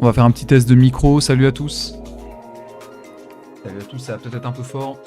On va faire un petit test de micro. Salut à tous. Salut à tous, ça va peut-être être un peu fort.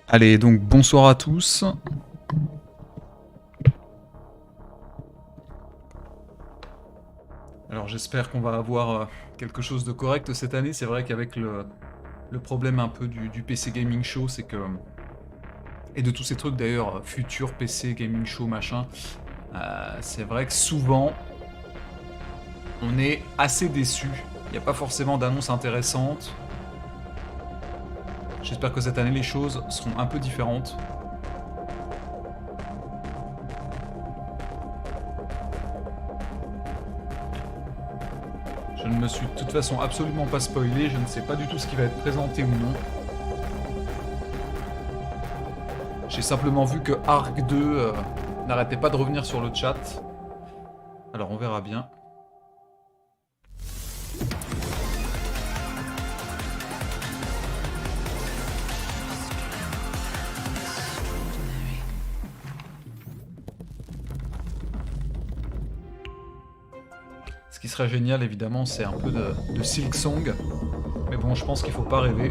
Allez, donc bonsoir à tous. Alors j'espère qu'on va avoir quelque chose de correct cette année. C'est vrai qu'avec le problème un peu du PC Gaming Show, c'est que... Et de tous ces trucs d'ailleurs, futur PC Gaming Show, machin, c'est vrai que souvent, on est assez déçus. Il n'y a pas forcément d'annonces intéressantes. J'espère que cette année, les choses seront un peu différentes. Je ne me suis de toute façon absolument pas spoilé, je ne sais pas du tout ce qui va être présenté ou non. J'ai simplement vu que Arc 2 n'arrêtait pas de revenir sur le chat. Alors on verra bien. Ce qui serait génial évidemment, c'est un peu de Silk Song. Mais bon, je pense qu'il faut pas rêver.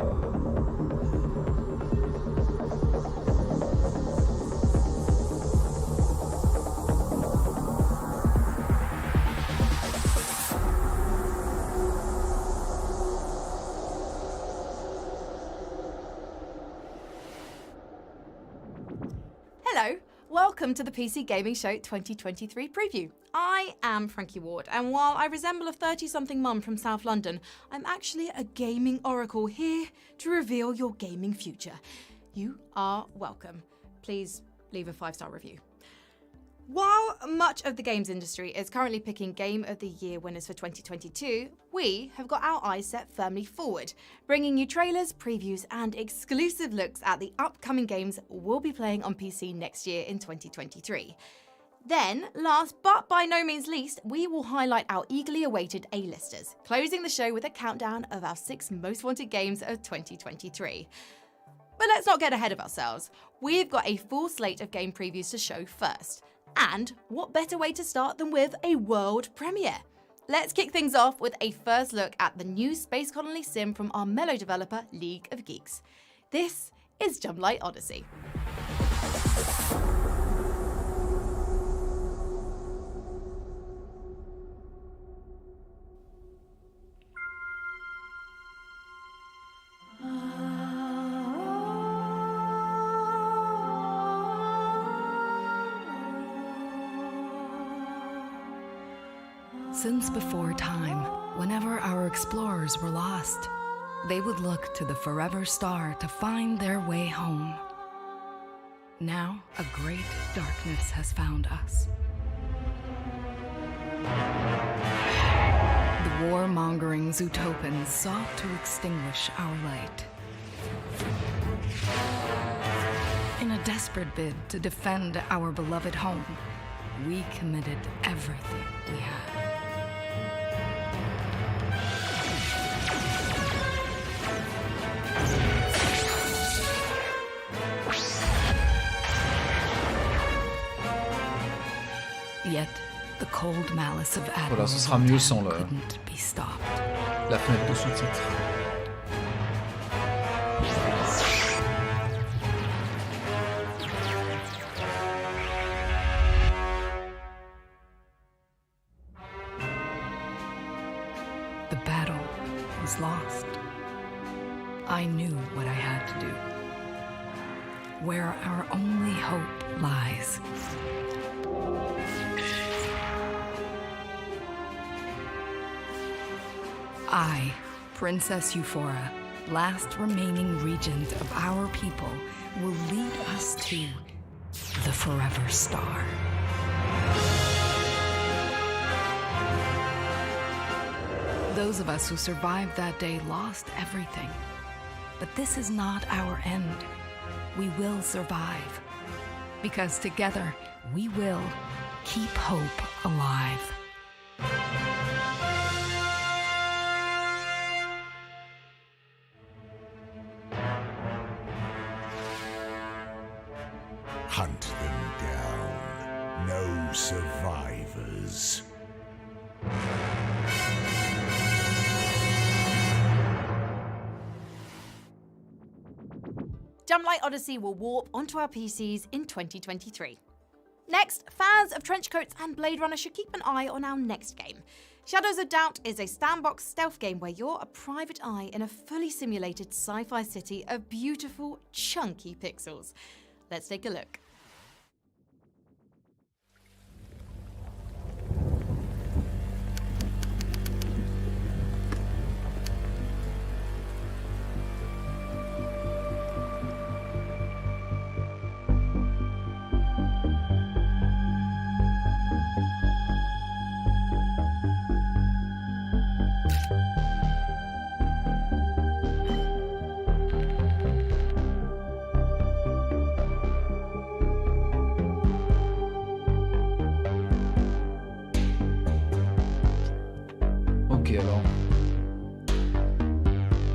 Hello, welcome to the PC Gaming Show 2023 preview. I am Frankie Ward, and while I resemble a 30-something mum from South London, I'm actually a gaming oracle here to reveal your gaming future. You are welcome. Please leave a 5-star review. While much of the games industry is currently picking Game of the Year winners for 2022, we have got our eyes set firmly forward, bringing you trailers, previews, and exclusive looks at the upcoming games we'll be playing on PC next year in 2023. Then, last but by no means least, we will highlight our eagerly awaited A-listers, closing the show with a countdown of our 6 most wanted games of 2023. But let's not get ahead of ourselves. We've got a full slate of game previews to show first. And what better way to start than with a world premiere? Let's kick things off with a first look at the new Space Colony sim from our mellow developer, League of Geeks. This is Jumblight Odyssey. Since before time, whenever our explorers were lost, they would look to the forever star to find their way home. Now, a great darkness has found us. The war-mongering Zootopans sought to extinguish our light. In a desperate bid to defend our beloved home, we committed everything we had. Yet, the cold malice of Admiral Voilà, ce sera mieux sans couldn't be stopped. la fenêtre de sous-titres. The battle was lost. I knew what I had to do. Where our only hope lies. I, Princess Euphora, last remaining regent of our people, will lead us to the Forever Star. Those of us who survived that day lost everything. But this is not our end. We will survive. Because together, we will keep hope alive. Hunt them down. No survivors. Jumplight Odyssey will warp onto our PCs in 2023. Next, fans of trenchcoats and Blade Runner should keep an eye on our next game. Shadows of Doubt is a sandbox stealth game where you're a private eye in a fully simulated sci-fi city of beautiful, chunky pixels. Let's take a look. Ok, alors.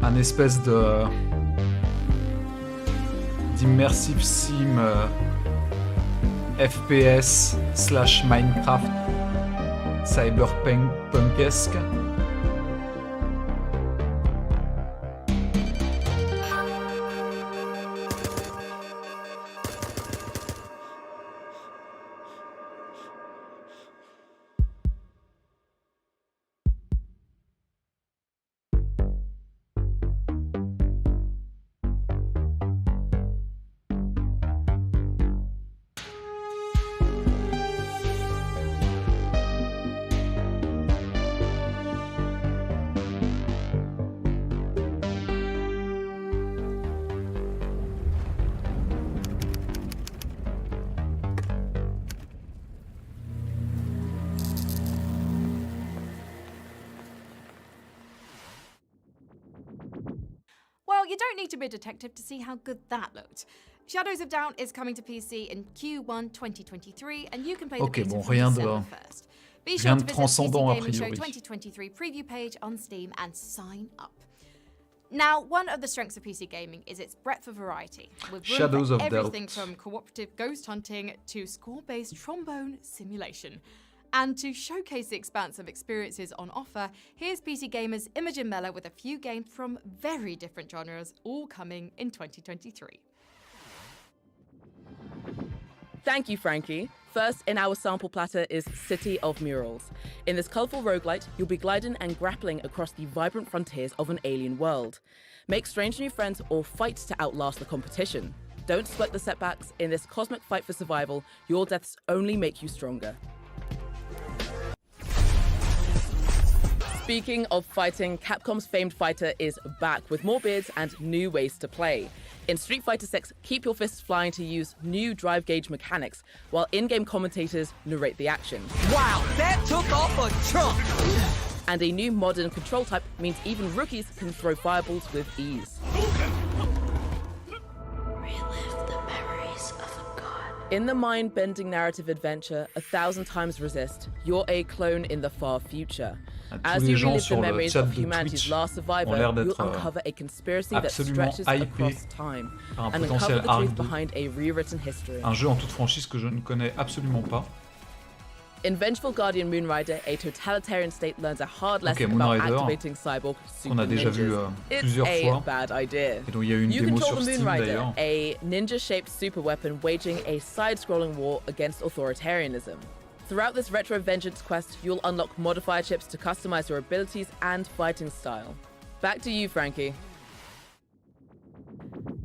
Un espèce de. D'immersive sim FPS / Minecraft cyberpunk-punkesque. Well, you don't need to be a detective to see how good that looked. Shadows of Doubt is coming to PC in Q1 2023, and you can play the Ok, beta bon, from rien de- December 1st. Be sure rien to de visit transcendant, PC a Gaming Show priori. 2023 preview page on Steam and sign up. Now, one of the strengths of PC gaming is its breadth of variety, with room Shadows for of everything Doubt. from cooperative ghost hunting to score-based trombone simulation. And to showcase the expanse of experiences on offer, here's PC Gamer's Imogen Mellor with a few games from very different genres, all coming in 2023. Thank you, Frankie. First in our sample platter is City of Murals. In this colourful roguelite, you'll be gliding and grappling across the vibrant frontiers of an alien world. Make strange new friends or fight to outlast the competition. Don't sweat the setbacks. In this cosmic fight for survival, your deaths only make you stronger. Speaking of fighting, Capcom's famed fighter is back with more beards and new ways to play. In Street Fighter 6, keep your fists flying to use new drive gauge mechanics, while in-game commentators narrate the action. Wow, that took off a chunk! And a new modern control type means even rookies can throw fireballs with ease. Relive the memories of a god. In the mind-bending narrative adventure, 1,000 Times Resist, you're a clone in the far future. As Tous you les gens relive the sur le memories chat of de humanity's Twitch last ont survivor, l'air you'll d'être uncover a conspiracy that absolument stretches hypés across time par un and uncover potentiel the arc truth 2. behind a rewritten history. Un jeu en toute franchise que je ne connais absolument pas. In Vengeful Guardian Moonrider, a totalitarian state learns a hard lesson Ok, about Moonrider, activating cyborg super qu'on a déjà vu ninjas. It's plusieurs a fois. bad idea. Et dont il y a eu une You démo control sur the Steam Moonrider, d'ailleurs. a ninja-shaped super weapon waging a side-scrolling war against authoritarianism. Throughout this retro vengeance quest, you'll unlock modifier chips to customize your abilities and fighting style. Back to you, Frankie.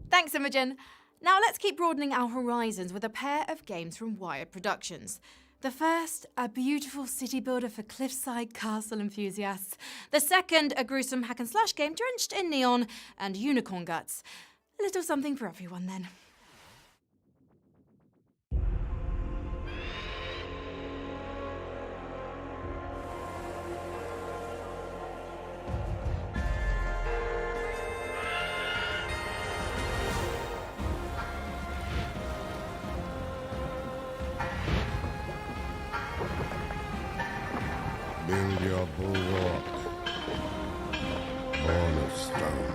Thanks, Imogen. Now let's keep broadening our horizons with a pair of games from Wired Productions. The first, a beautiful city builder for cliffside castle enthusiasts. The second, a gruesome hack and slash game drenched in neon and unicorn guts. A little something for everyone then. Build your bulwark, born of stone,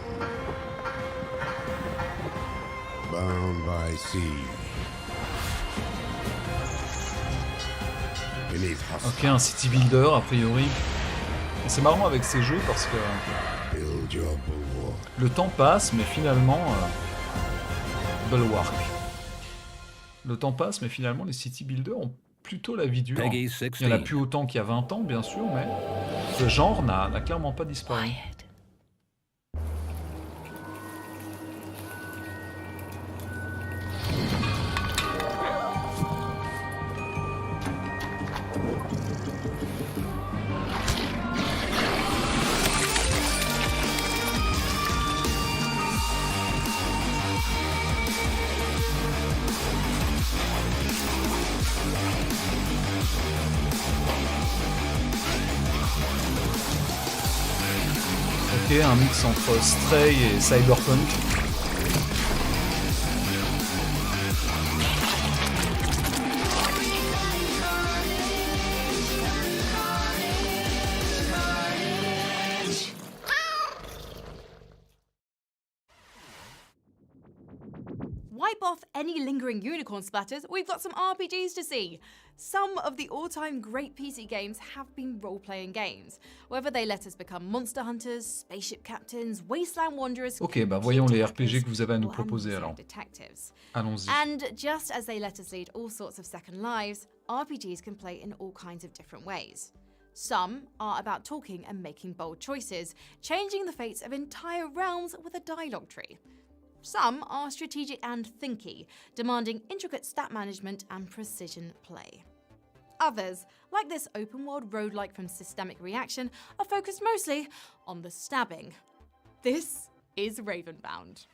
bound by sea. Beneath Ok, un city builder a priori. Et c'est marrant avec ces jeux parce que build your bulwark. le temps passe, mais finalement, Bulwark. Le temps passe, mais finalement, les city builders ont plutôt la vie dure. Peggy Il n'y en a 16. plus autant qu'il y a 20 ans, bien sûr, mais ce genre n'a clairement pas disparu. Quiet. Ok, un mix entre Stray et Cyberpunk. Wipe off any lingering unicorn splatters, we've got some RPGs to see. Some of the all-time great PC games have been role-playing games. Whether they let us become monster hunters, spaceship captains, wasteland wanderers... Ok, bah voyons les RPG que vous avez à nous proposer alors. Detectives. Allons-y. And just as they let us lead all sorts of second lives, RPGs can play in all kinds of different ways. Some are about talking and making bold choices, changing the fates of entire realms with a dialogue tree. Some are strategic and thinky, demanding intricate stat management and precision play. Others, like this open-world roguelike from Systemic Reaction, are focused mostly on the stabbing. This is Ravenbound.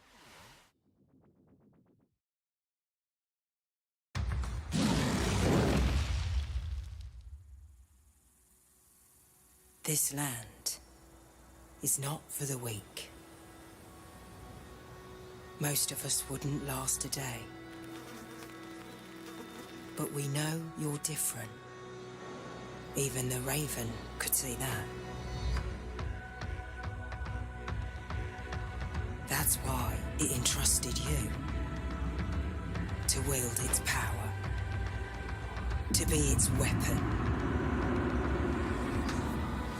This land is not for the weak. Most of us wouldn't last a day. But we know you're different. Even the Raven could see that. That's why it entrusted you to wield its power, to be its weapon,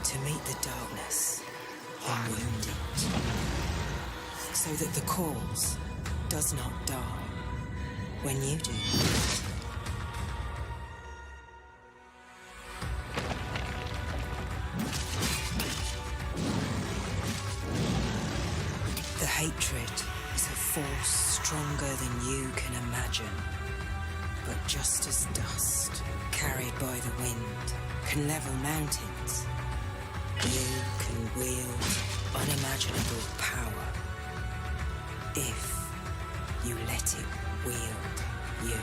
to meet the darkness and wound it, so that the cause does not die when you do. The hatred is a force stronger than you can imagine, but just as dust, carried by the wind, can level mountains, you can wield unimaginable power if you let it wield you.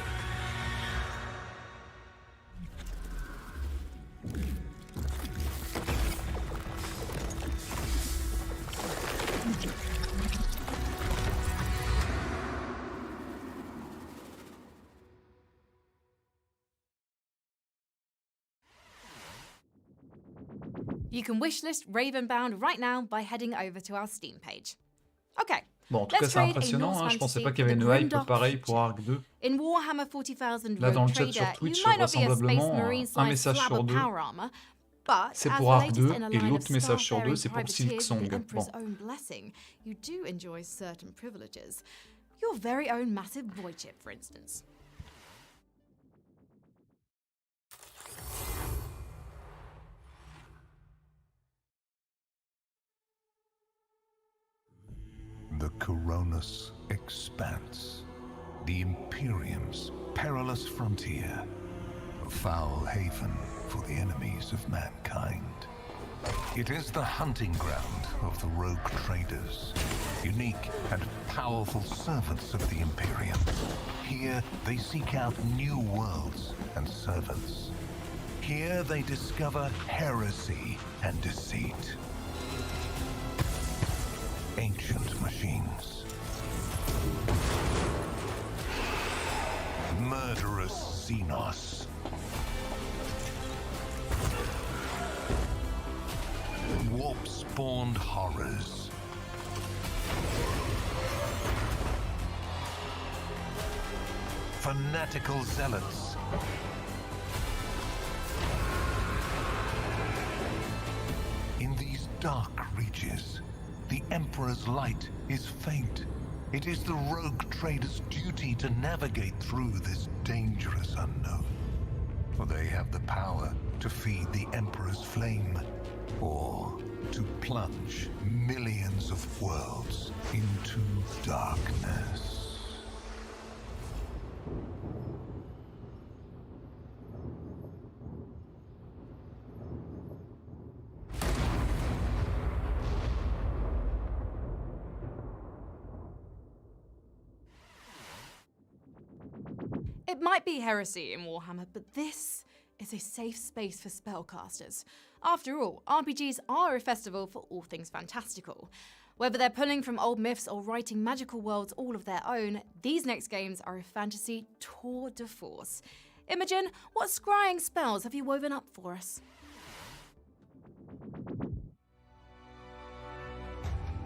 You can wishlist Ravenbound right now by heading over to our Steam page. Okay. Bon, en tout cas, c'est impressionnant, hein. Je pensais pas qu'il y avait une hype pareille pour Arc 2. In Warhammer 40,000 Là, dans Rogue le chat Trader, sur Twitch, you might not be a Space vraisemblablement Marine un sized message slab sur of deux. power armor, but C'est as pour the Arc latest 2 in a et line l'autre of message sur deux, starfaring c'est pour privateers with Silksong. the Emperor's Bon. own blessing, you do enjoy certain privileges. Your very own massive void chip, for instance. The Coronis Expanse, the Imperium's perilous frontier, a foul haven for the enemies of mankind. It is the hunting ground of the rogue traders, unique and powerful servants of the Imperium. Here they seek out new worlds and servants. Here they discover heresy and deceit. Ancient machines. Murderous Xenos. Warp-spawned horrors. Fanatical zealots. In these dark reaches, the Emperor's light is faint. It is the rogue trader's duty to navigate through this dangerous unknown, for they have the power to feed the Emperor's flame, or to plunge millions of worlds into darkness. It might be heresy in Warhammer, but this is a safe space for spellcasters. After all, RPGs are a festival for all things fantastical. Whether they're pulling from old myths or writing magical worlds all of their own, these next games are a fantasy tour de force. Imogen, what scrying spells have you woven up for us?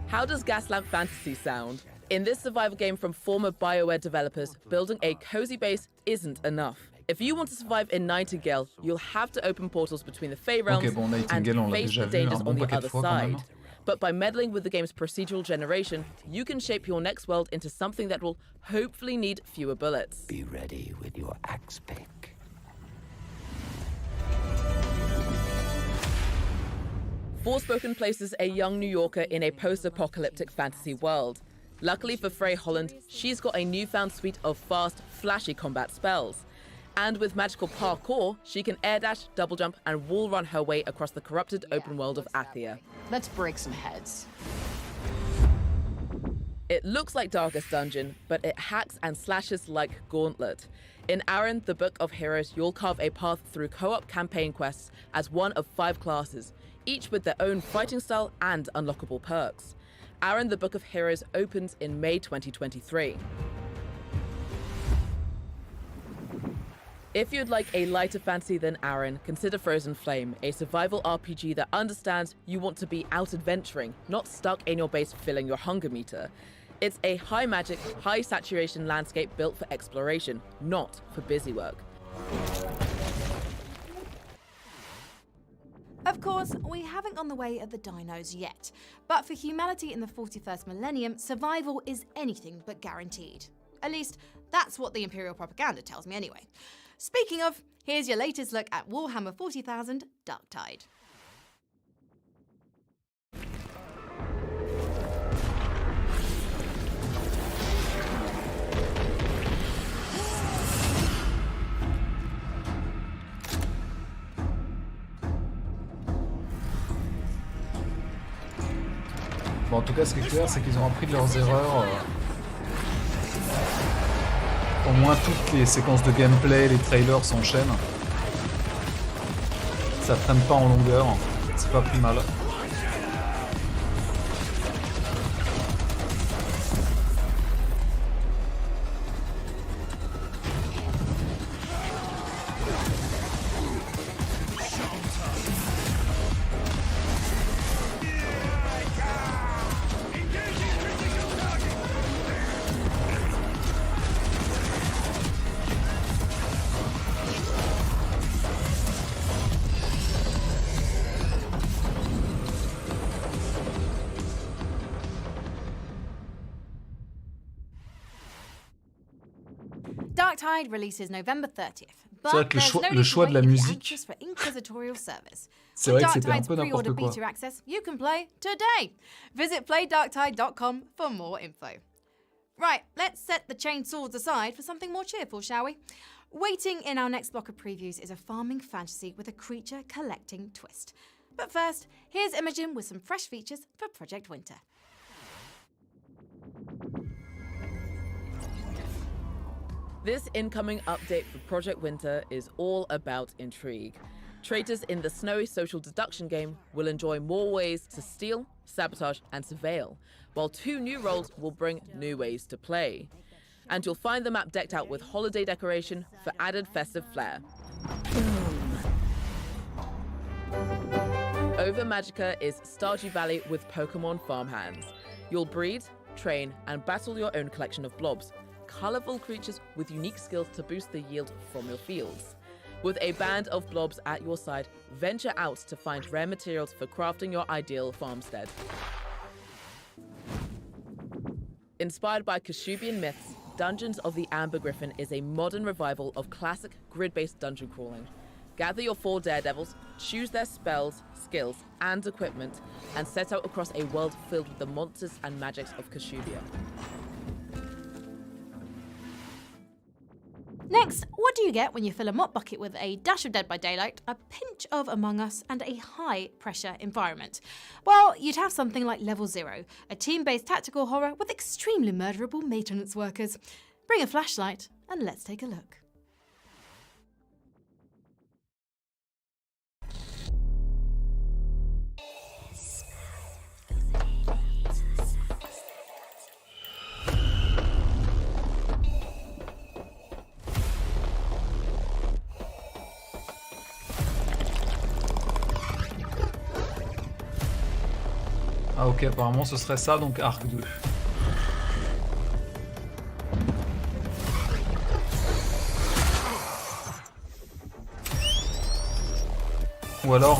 How does Gaslamp Fantasy sound? In this survival game from former BioWare developers, building a cozy base isn't enough. If you want to survive in Nightingale, you'll have to open portals between the Fey realms and face the dangers on the other side. But by meddling with the game's procedural generation, you can shape your next world into something that will hopefully need fewer bullets. Be ready with your axe pick. Forspoken places a young New Yorker in a post-apocalyptic fantasy world. Luckily for Frey Holland, she's got a newfound suite of fast, flashy combat spells. And with magical parkour, she can air dash, double jump, and wall run her way across the corrupted open world of Athia. Let's break some heads. It looks like Darkest Dungeon, but it hacks and slashes like Gauntlet. In Aaron, the Book of Heroes, you'll carve a path through co-op campaign quests as one of 5 classes, each with their own fighting style and unlockable perks. Aaron, the Book of Heroes opens in May 2023. If you'd like a lighter fantasy than Aaron, consider Frozen Flame, a survival RPG that understands you want to be out adventuring, not stuck in your base filling your hunger meter. It's a high magic, high saturation landscape built for exploration, not for busy work. Of course, we haven't gone the way of the dinos yet, but for humanity in the 41st millennium, survival is anything but guaranteed. At least, that's what the Imperial propaganda tells me anyway. Speaking of, here's your latest look at Warhammer 40,000 Darktide. Bon, en tout cas, ce qui est clair, c'est qu'ils ont appris de leurs erreurs. Au moins, toutes les séquences de gameplay, les trailers s'enchaînent. Ça traîne pas en longueur, c'est pas plus mal. Darktide releases November 30th. C'est vrai que le choix de la musique, c'est vrai que c'était un peu n'importe quoi. Beta access, you can play today. Visit playdarktide.com for more info. Right, let's set the chained swords aside for something more cheerful, shall we? Waiting in our next block of previews is a farming fantasy with a creature collecting twist. But first, here's Imogen with some fresh features for Project Winter. This incoming update for Project Winter is all about intrigue. Traitors in the snowy social deduction game will enjoy more ways to steal, sabotage, and surveil, while 2 new roles will bring new ways to play. And you'll find the map decked out with holiday decoration for added festive flair. Over Magica is Stardew Valley with Pokemon farmhands. You'll breed, train, and battle your own collection of blobs, colourful creatures with unique skills to boost the yield from your fields. With a band of blobs at your side, venture out to find rare materials for crafting your ideal farmstead. Inspired by Kashubian myths, Dungeons of the Amber Griffin is a modern revival of classic grid-based dungeon crawling. Gather your 4 daredevils, choose their spells, skills, and equipment, and set out across a world filled with the monsters and magics of Kashubia. Next, what do you get when you fill a mop bucket with a dash of Dead by Daylight, a pinch of Among Us, and a high-pressure environment? Well, you'd have something like Level 0, a team-based tactical horror with extremely murderable maintenance workers. Bring a flashlight and let's take a look. Ah ok, apparemment ce serait ça, donc arc 2. Ou alors...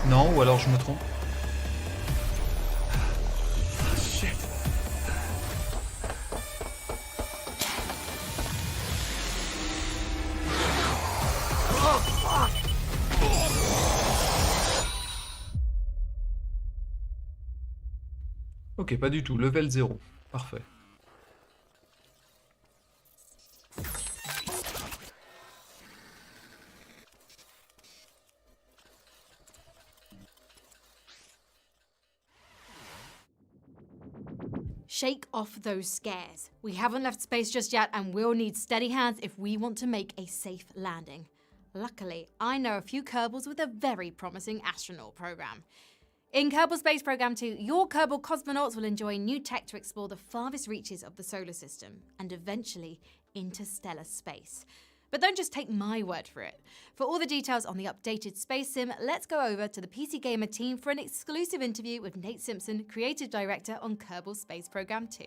Non, ou alors je me trompe. Ok, pas du tout, level 0. Parfait. Shake off those scares. We haven't left space just yet and we'll need steady hands if we want to make a safe landing. Luckily, I know a few Kerbals with a very promising astronaut program. In Kerbal Space Program 2, your Kerbal cosmonauts will enjoy new tech to explore the farthest reaches of the solar system and eventually interstellar space. But don't just take my word for it. For all the details on the updated space sim, let's go over to the PC Gamer team for an exclusive interview with Nate Simpson, creative director on Kerbal Space Program 2.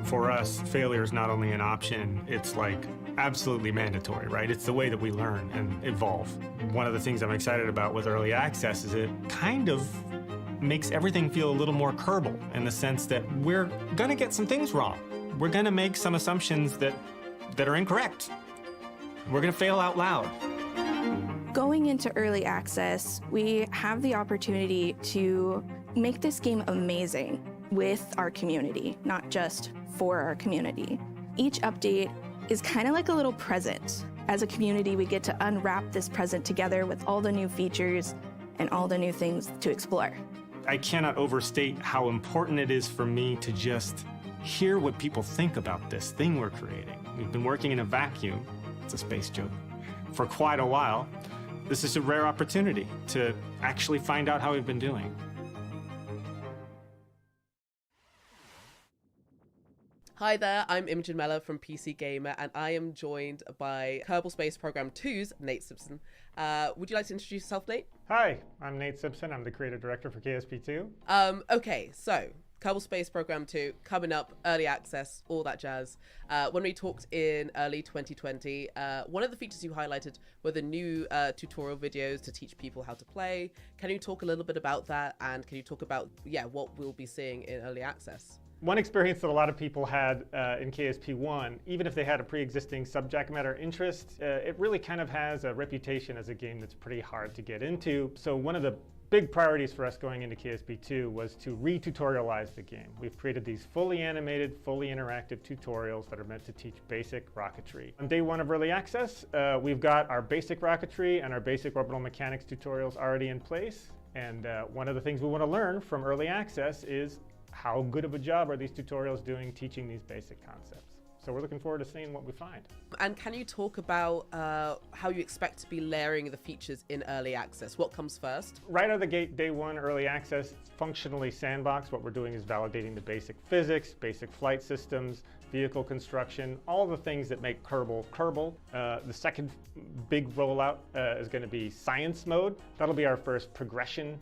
For us, failure is not only an option, it's like absolutely mandatory, right? It's the way that we learn and evolve. One of the things I'm excited about with early access is it kind of makes everything feel a little more Kerbal in the sense that we're gonna get some things wrong. We're gonna make some assumptions that are incorrect. We're gonna fail out loud. Going into early access, we have the opportunity to make this game amazing with our community, not just for our community. Each update is kind of like a little present. As a community, we get to unwrap this present together with all the new features and all the new things to explore. I cannot overstate how important it is for me to just hear what people think about this thing we're creating. We've been working in a vacuum, it's a space joke, for quite a while. This is a rare opportunity to actually find out how we've been doing. Hi there, I'm Imogen Mellor from PC Gamer, and I am joined by Kerbal Space Program 2's Nate Simpson. Would you like to introduce yourself, Nate? Hi, I'm Nate Simpson. I'm the creative director for KSP2. Okay, so Kerbal Space Program 2 coming up, early access, all that jazz. When we talked in early 2020, one of the features you highlighted were the new tutorial videos to teach people how to play. Can you talk a little bit about that, and can you talk about, what we'll be seeing in early access? One experience that a lot of people had in KSP1, even if they had a pre-existing subject matter interest, it really kind of has a reputation as a game that's pretty hard to get into. So one of the big priorities for us going into KSP2 was to re-tutorialize the game. We've created these fully animated, fully interactive tutorials that are meant to teach basic rocketry. On day one of early access, we've got our basic rocketry and our basic orbital mechanics tutorials already in place. And one of the things we want to learn from early access is how good of a job are these tutorials doing teaching these basic concepts. So we're looking forward to seeing what we find. And can you talk about how you expect to be layering the features in early access? What comes first? Right out of the gate, day one, early access, functionally sandbox. What we're doing is validating the basic physics, basic flight systems, vehicle construction, all the things that make Kerbal Kerbal. The second big rollout is going to be science mode. That'll be our first progression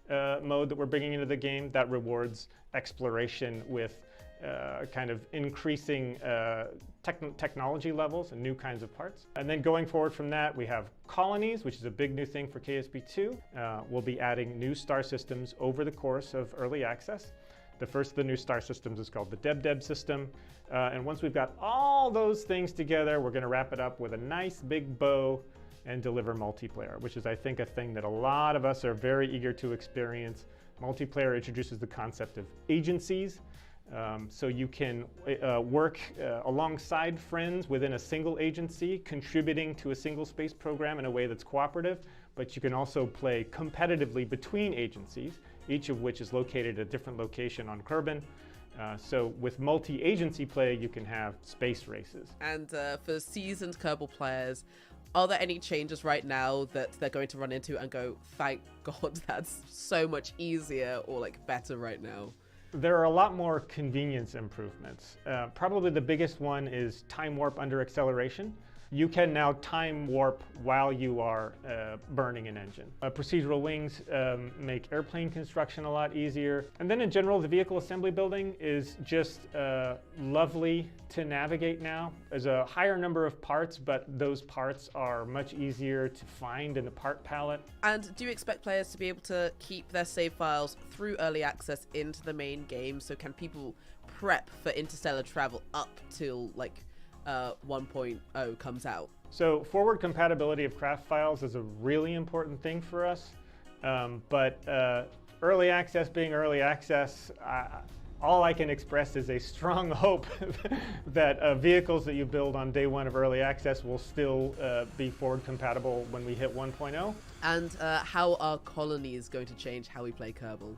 mode that we're bringing into the game that rewards exploration with kind of increasing technology levels and new kinds of parts. And then going forward from that, we have colonies, which is a big new thing for KSP2. We'll be adding new star systems over the course of early access. The first of the new star systems is called the Deb system. And once we've got all those things together, we're going to wrap it up with a nice big bow and deliver multiplayer, which is, I think, a thing that a lot of us are very eager to experience. Multiplayer introduces the concept of agencies. So you can work alongside friends within a single agency, contributing to a single space program in a way that's cooperative, but you can also play competitively between agencies, each of which is located at a different location on Kerbin. So with multi-agency play, you can have space races. And for seasoned Kerbal players, are there any changes right now that they're going to run into and go, thank God, that's so much easier or like better right now? There are a lot more convenience improvements. Probably the biggest one is time warp under acceleration. You can now time warp while you are burning an engine. Procedural wings make airplane construction a lot easier. And then in general, the vehicle assembly building is just lovely to navigate now. There's a higher number of parts, but those parts are much easier to find in the part palette. And do you expect players to be able to keep their save files through early access into the main game? So can people prep for interstellar travel up till like 1.0 comes out? So forward compatibility of craft files is a really important thing for us, but early access being early access, all I can express is a strong hope that vehicles that you build on day one of early access will still be forward compatible when we hit 1.0. And how are colonies going to change how we play Kerbal?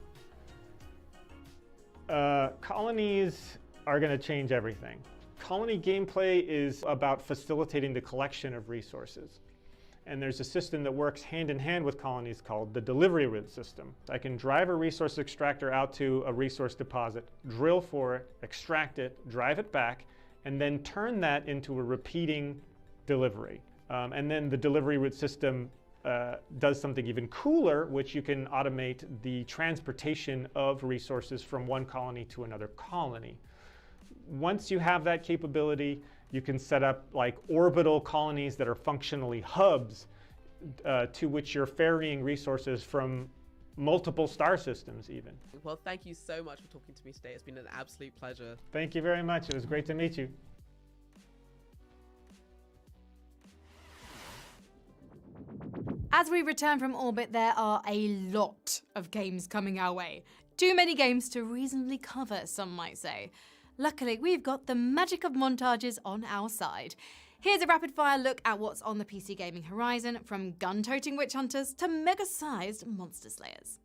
Colonies are going to change everything. Colony gameplay is about facilitating the collection of resources. And there's a system that works hand in hand with colonies called the delivery route system. I can drive a resource extractor out to a resource deposit, drill for it, extract it, drive it back, and then turn that into a repeating delivery. And then the delivery route system does something even cooler, which you can automate the transportation of resources from one colony to another colony. Once you have that capability, you can set up like orbital colonies that are functionally hubs to which you're ferrying resources from multiple star systems even. Well, thank you so much for talking to me today. It's been an absolute pleasure. Thank you very much. It was great to meet you. As we return from orbit, there are a lot of games coming our way. Too many games to reasonably cover, some might say. Luckily, we've got the magic of montages on our side. Here's a rapid-fire look at what's on the PC gaming horizon, from gun-toting witch hunters to mega-sized monster slayers.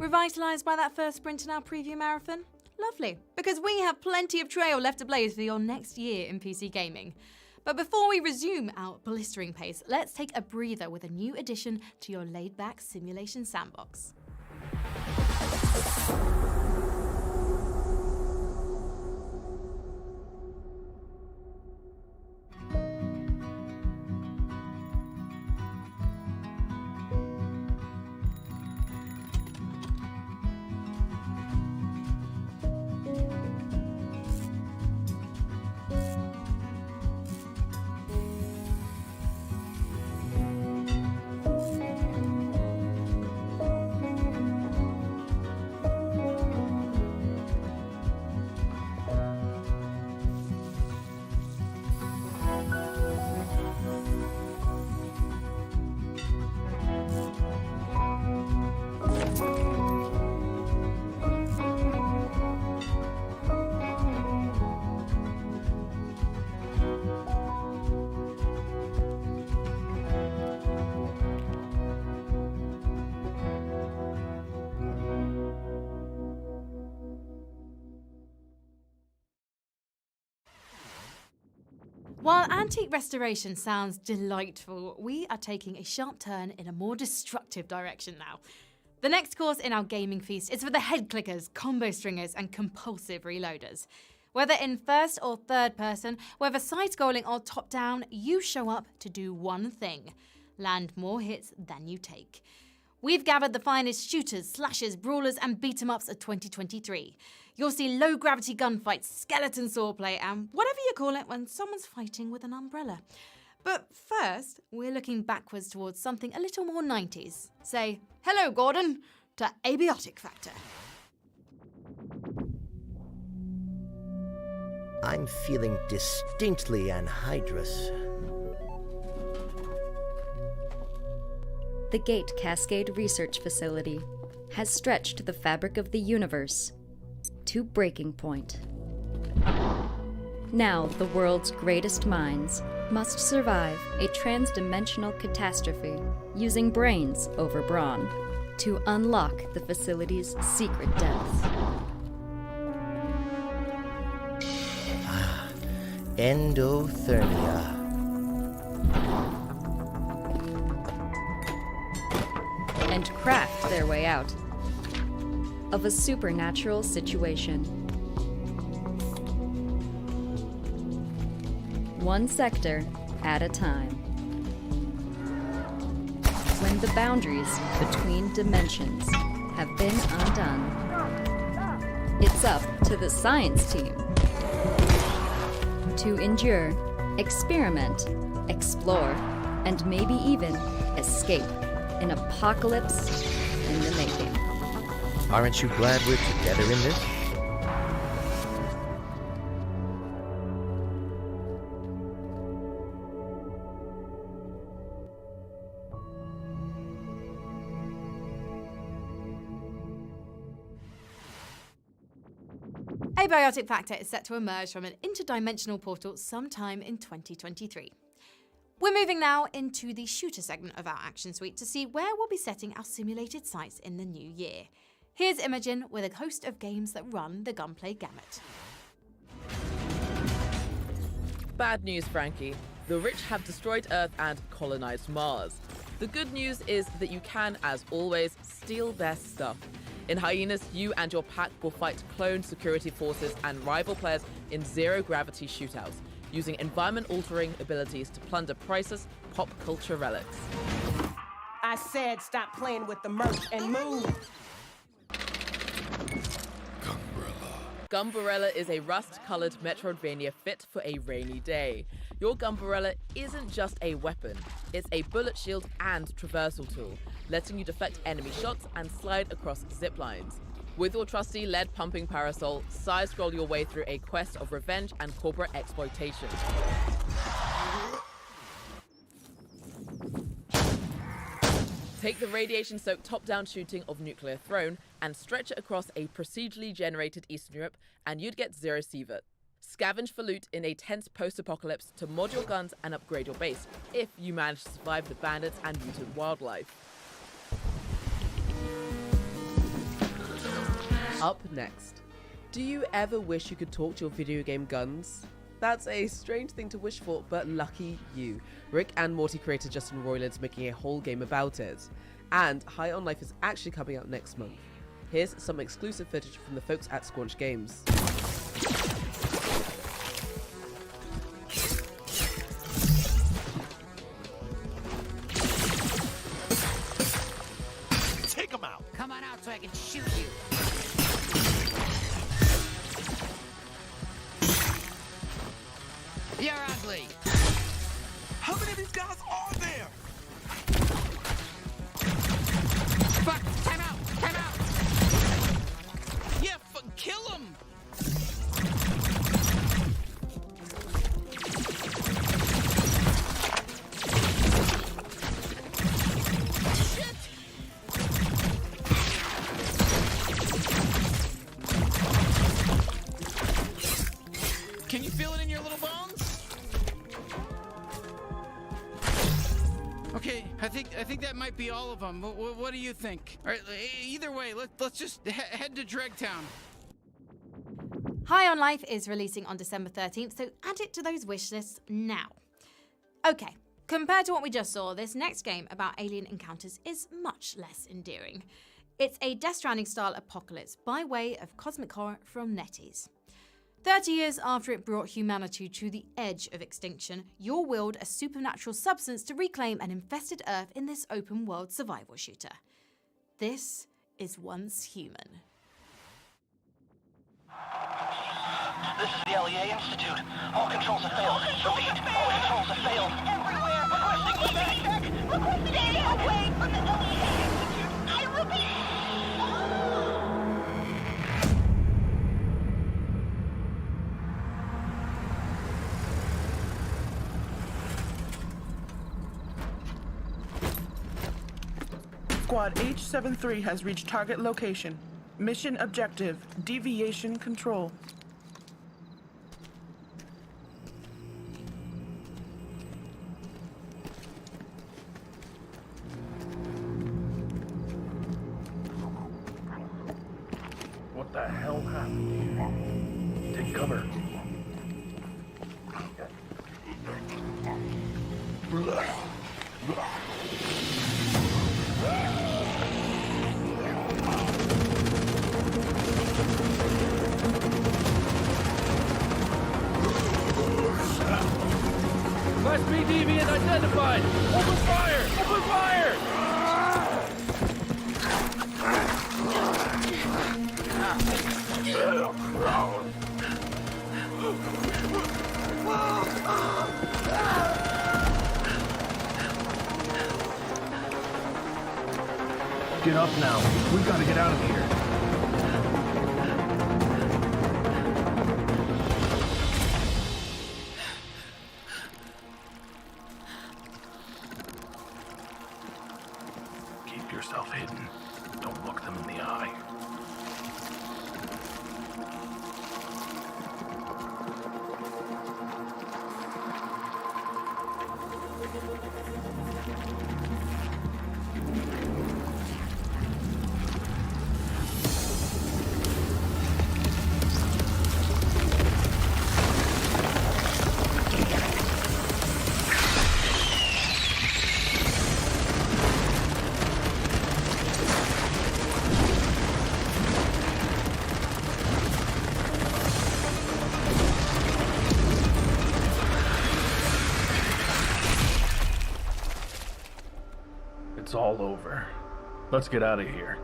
Revitalised by that first sprint in our preview marathon? Lovely, because we have plenty of trail left to blaze for your next year in PC gaming. But before we resume our blistering pace, let's take a breather with a new addition to your laid-back simulation sandbox. While antique restoration sounds delightful, we are taking a sharp turn in a more destructive direction now. The next course in our gaming feast is for the head clickers, combo stringers, and compulsive reloaders. Whether in first or third person, whether side-scrolling or top-down, you show up to do one thing: land more hits than you take. We've gathered the finest shooters, slashers, brawlers, and beat-em-ups of 2023. You'll see low-gravity gunfights, skeleton swordplay, and whatever you call it when someone's fighting with an umbrella. But first, we're looking backwards towards something a little more 90s. Say, hello, Gordon, to Abiotic Factor. I'm feeling distinctly anhydrous. The Gate Cascade Research Facility has stretched the fabric of the universe to breaking point. Now, the world's greatest minds must survive a transdimensional catastrophe using brains over brawn to unlock the facility's secret depths. Endothermia. And craft their way out of a supernatural situation. One sector at a time. When the boundaries between dimensions have been undone, it's up to the science team to endure, experiment, explore, and maybe even escape an apocalypse in the making. Aren't you glad we're together in this? Abiotic Factor is set to emerge from an interdimensional portal sometime in 2023. We're moving now into the shooter segment of our action suite to see where we'll be setting our simulated sights in the new year. Here's Imogen with a host of games that run the gunplay gamut. Bad news, Frankie. The rich have destroyed Earth and colonized Mars. The good news is that you can, as always, steal their stuff. In Hyenas, you and your pack will fight clone security forces and rival players in zero-gravity shootouts, using environment-altering abilities to plunder priceless pop culture relics. I said stop playing with the merch and move! Gumbarella is a rust-colored Metroidvania fit for a rainy day. Your Gumbarella isn't just a weapon, it's a bullet shield and traversal tool, letting you deflect enemy shots and slide across zip lines. With your trusty lead-pumping parasol, side-scroll your way through a quest of revenge and corporate exploitation. Take the radiation-soaked top-down shooting of Nuclear Throne and stretch it across a procedurally generated Eastern Europe, and you'd get Zero Sievert. Scavenge for loot in a tense post-apocalypse to mod your guns and upgrade your base, if you manage to survive the bandits and mutant wildlife. Up next. Do you ever wish you could talk to your video game guns? That's a strange thing to wish for, but lucky you. Rick and Morty creator Justin Roiland's making a whole game about it. And High on Life is actually coming out next month. Here's some exclusive footage from the folks at Squanch Games. Take him out! Come on out so I can shoot you! You're ugly! How many of these guys are there? Fuck! Time out! Time out! Yeah, kill him! Shit! Can you feel it in your little bones? Okay, I think that might be all of them. What do you think? All right, either way, let's just head to Dregtown. High on Life is releasing on December 13th, so add it to those wish lists now. Okay, compared to what we just saw, this next game about alien encounters is much less endearing. It's a Death Stranding style apocalypse by way of cosmic horror from NetEase. 30 years after it brought humanity to the edge of extinction, you'll wield a supernatural substance to reclaim an infested Earth in this open-world survival shooter. This is Once Human. This is the LEA Institute. All controls have failed. Repeat, all controls have failed. Everywhere, requesting evac. Stay away from the LEA Institute. I repeat. Squad H-73 has reached target location. Mission objective, deviation control. What the hell happened here? Take cover. Class B deviant identified! Open fire! Open fire! Get up now. We've got to get out of here. Keep yourself hidden. Don't look them in the eye. It's all over. Let's get out of here.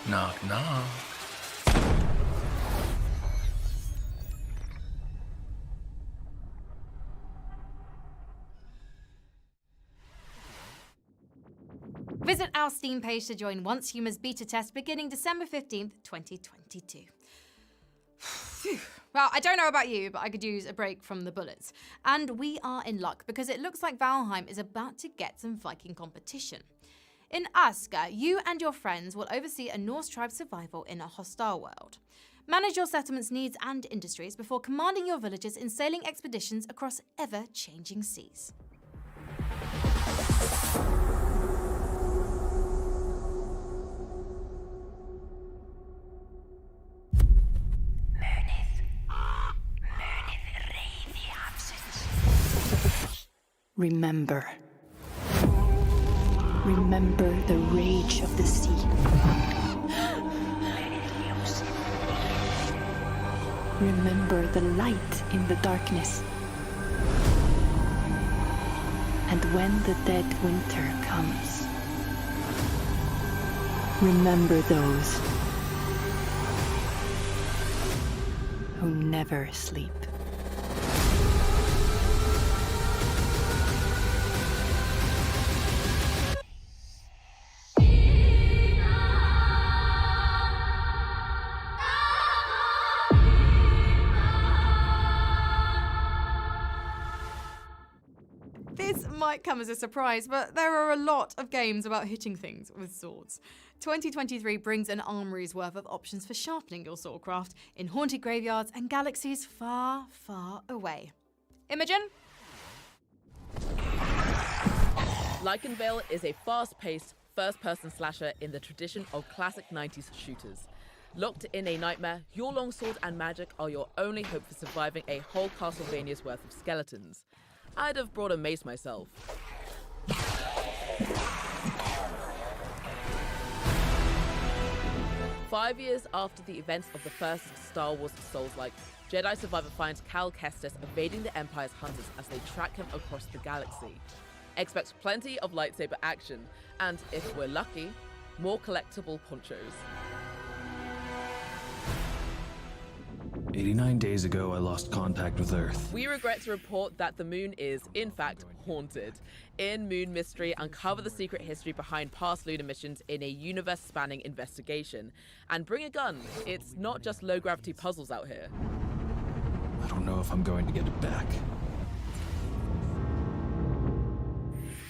Knock, knock. Visit our Steam page to join Once Human's beta test beginning December 15th, 2022. Phew. Well, I don't know about you, but I could use a break from the bullets. And we are in luck, because it looks like Valheim is about to get some Viking competition. In Asker, you and your friends will oversee a Norse tribe's survival in a hostile world. Manage your settlement's needs and industries before commanding your villagers in sailing expeditions across ever-changing seas. Remember. Remember the rage of the sea. Remember the light in the darkness. And when the dead winter comes, remember those who never sleep. This might come as a surprise, but there are a lot of games about hitting things with swords. 2023 brings an armory's worth of options for sharpening your swordcraft in haunted graveyards and galaxies far, far away. Imogen? Lycanvale is a fast-paced, first-person slasher in the tradition of classic 90s shooters. Locked in a nightmare, your longsword and magic are your only hope for surviving a whole Castlevania's worth of skeletons. I'd have brought a mace myself. 5 years after the events of the first Star Wars Souls-like, Jedi survivor finds Cal Kestis evading the Empire's hunters as they track him across the galaxy. Expect plenty of lightsaber action, and if we're lucky, more collectible ponchos. 89 days ago, I lost contact with Earth. We regret to report that the moon is, in fact, haunted. In Moon Mystery, uncover the secret history behind past lunar missions in a universe-spanning investigation. And bring a gun. It's not just low-gravity puzzles out here. I don't know if I'm going to get it back.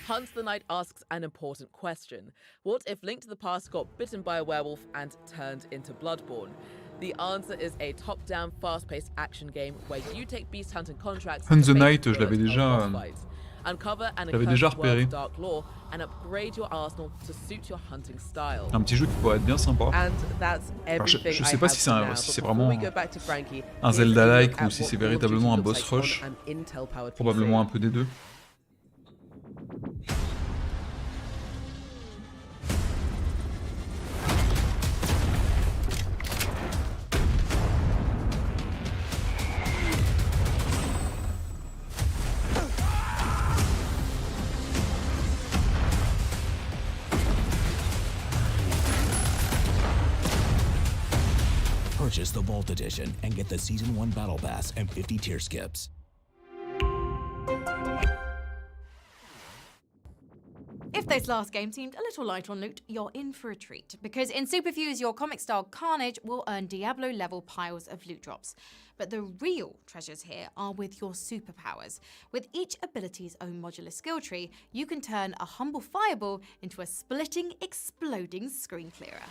Hunt the Night asks an important question. What if Link to the Past got bitten by a werewolf and turned into Bloodborne? The answer is a top-down, fast-paced action game where you take beast hunting contracts. Hunt the Night, je l'avais déjà repéré. Dark lore and upgrade your arsenal to suit your hunting style. Un petit jeu qui pourrait être bien sympa. Alors, je sais pas si c'est vraiment un Zelda-like ou si c'est véritablement un boss rush. Probablement un peu des deux. Purchase the Vault Edition and get the Season 1 Battle Pass and 50 tier skips. If this last game seemed a little light on loot, you're in for a treat, because in Superfuse, your comic-style carnage will earn Diablo-level piles of loot drops. But the real treasures here are with your superpowers. With each ability's own modular skill tree, you can turn a humble fireball into a splitting, exploding screen clearer.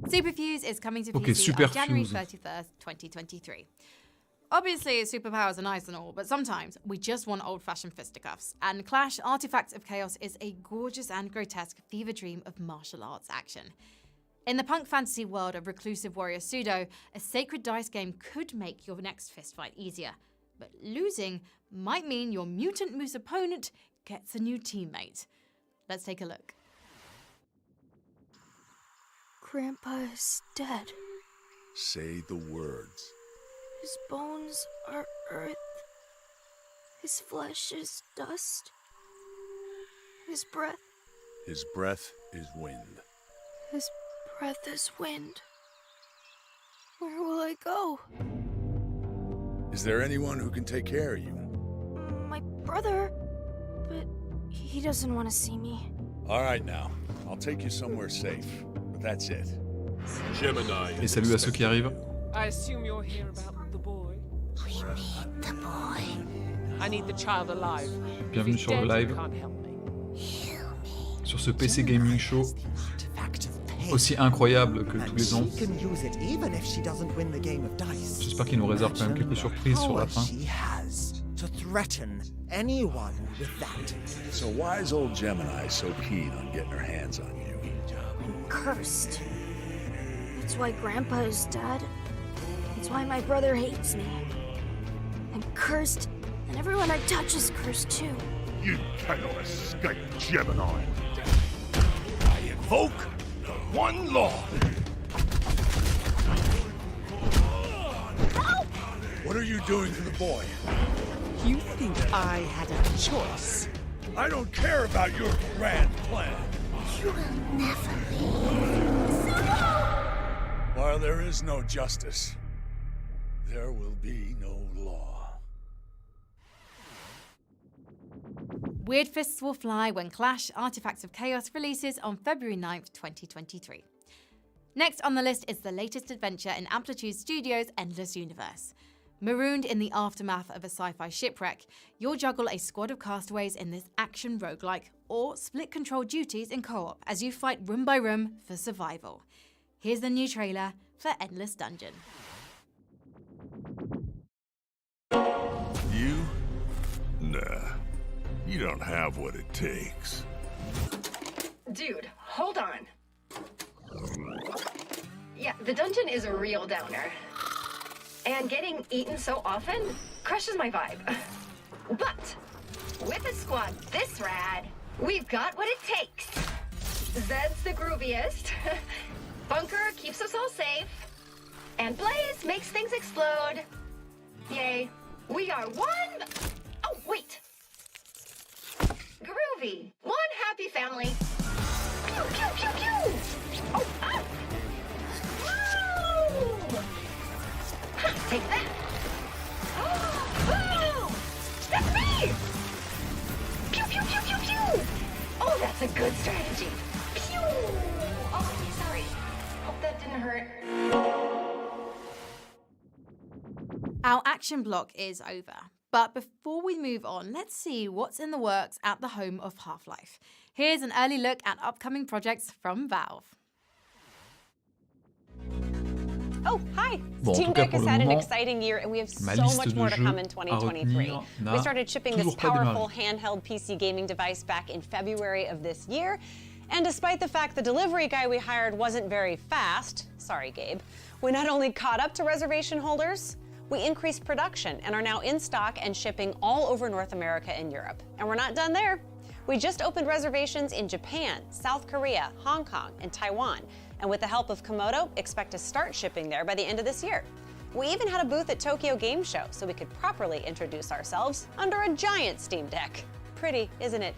Superfuse is coming to Okay, PC on January Superfuse. 31st, 2023. Obviously, superpowers are nice and all, but sometimes we just want old-fashioned fisticuffs. And Clash Artifacts of Chaos is a gorgeous and grotesque fever dream of martial arts action. In the punk fantasy world of reclusive warrior Pseudo, a sacred dice game could make your next fistfight easier. But losing might mean your mutant moose opponent gets a new teammate. Let's take a look. Grandpa is dead. Say the words. His bones are earth. His flesh is dust. His breath His breath is wind. His breath is wind. Where will I go? Is there anyone who can take care of you? My brother. But he doesn't want to see me. All right now, I'll take you somewhere safe. But that's it. Gemini. Et salut à ceux qui arrivent. I assume you're here about the boy. We need the boy. I need the child alive. Bienvenue sur le live. Sur ce PC Gaming Show aussi incroyable que tous les ans. J'espère qu'il nous réserve quand même quelques surprises sur la fin. To threaten anyone with that. So why is old Gemini so keen on getting her hands on you? I'm cursed. That's why Grandpa is dead. That's why my brother hates me. I'm cursed, and everyone I touch is cursed too. You cannot escape Gemini. I invoke the one law. What are you doing to the boy? You think I had a choice? I don't care about your grand plan. You will never leave. While there is no justice, there will be no law. Weird Fists will fly when Clash Artifacts of Chaos releases on February 9th, 2023. Next on the list is the latest adventure in Amplitude Studios' Endless Universe. Marooned in the aftermath of a sci-fi shipwreck, you'll juggle a squad of castaways in this action roguelike, or split control duties in co-op as you fight room by room for survival. Here's the new trailer for Endless Dungeon. You? Nah. You don't have what it takes. Dude, hold on. Yeah, the dungeon is a real downer. And getting eaten so often crushes my vibe. But with a squad this rad, we've got what it takes. Zed's the grooviest. Bunker keeps us all safe. And Blaze makes things explode. Yay. We are one... Oh, wait. Groovy. One happy family. Pew, pew, pew, pew. Oh, ah. Woo! Ha, take that. Oh, that's me. Pew, pew, pew, pew, pew. Oh, that's a good strategy. Pew. Oh, sorry. Hope that didn't hurt. Our action block is over. But before we move on, let's see what's in the works at the home of Half-Life. Here's an early look at upcoming projects from Valve. Oh, hi! Bon, Steam en tout cas, Deck pour has le had an moment, exciting year, and we have ma so liste much de more to jeux come in à 2023. retenir We n'a started shipping this toujours pas powerful démarré. handheld PC gaming device back in February of this year. And despite the fact the delivery guy we hired wasn't very fast, sorry, Gabe, we not only caught up to reservation holders, we increased production and are now in stock and shipping all over North America and Europe. And we're not done there. We just opened reservations in Japan, South Korea, Hong Kong, and Taiwan. And with the help of Komodo, expect to start shipping there by the end of this year. We even had a booth at Tokyo Game Show so we could properly introduce ourselves under a giant Steam Deck. Pretty, isn't it?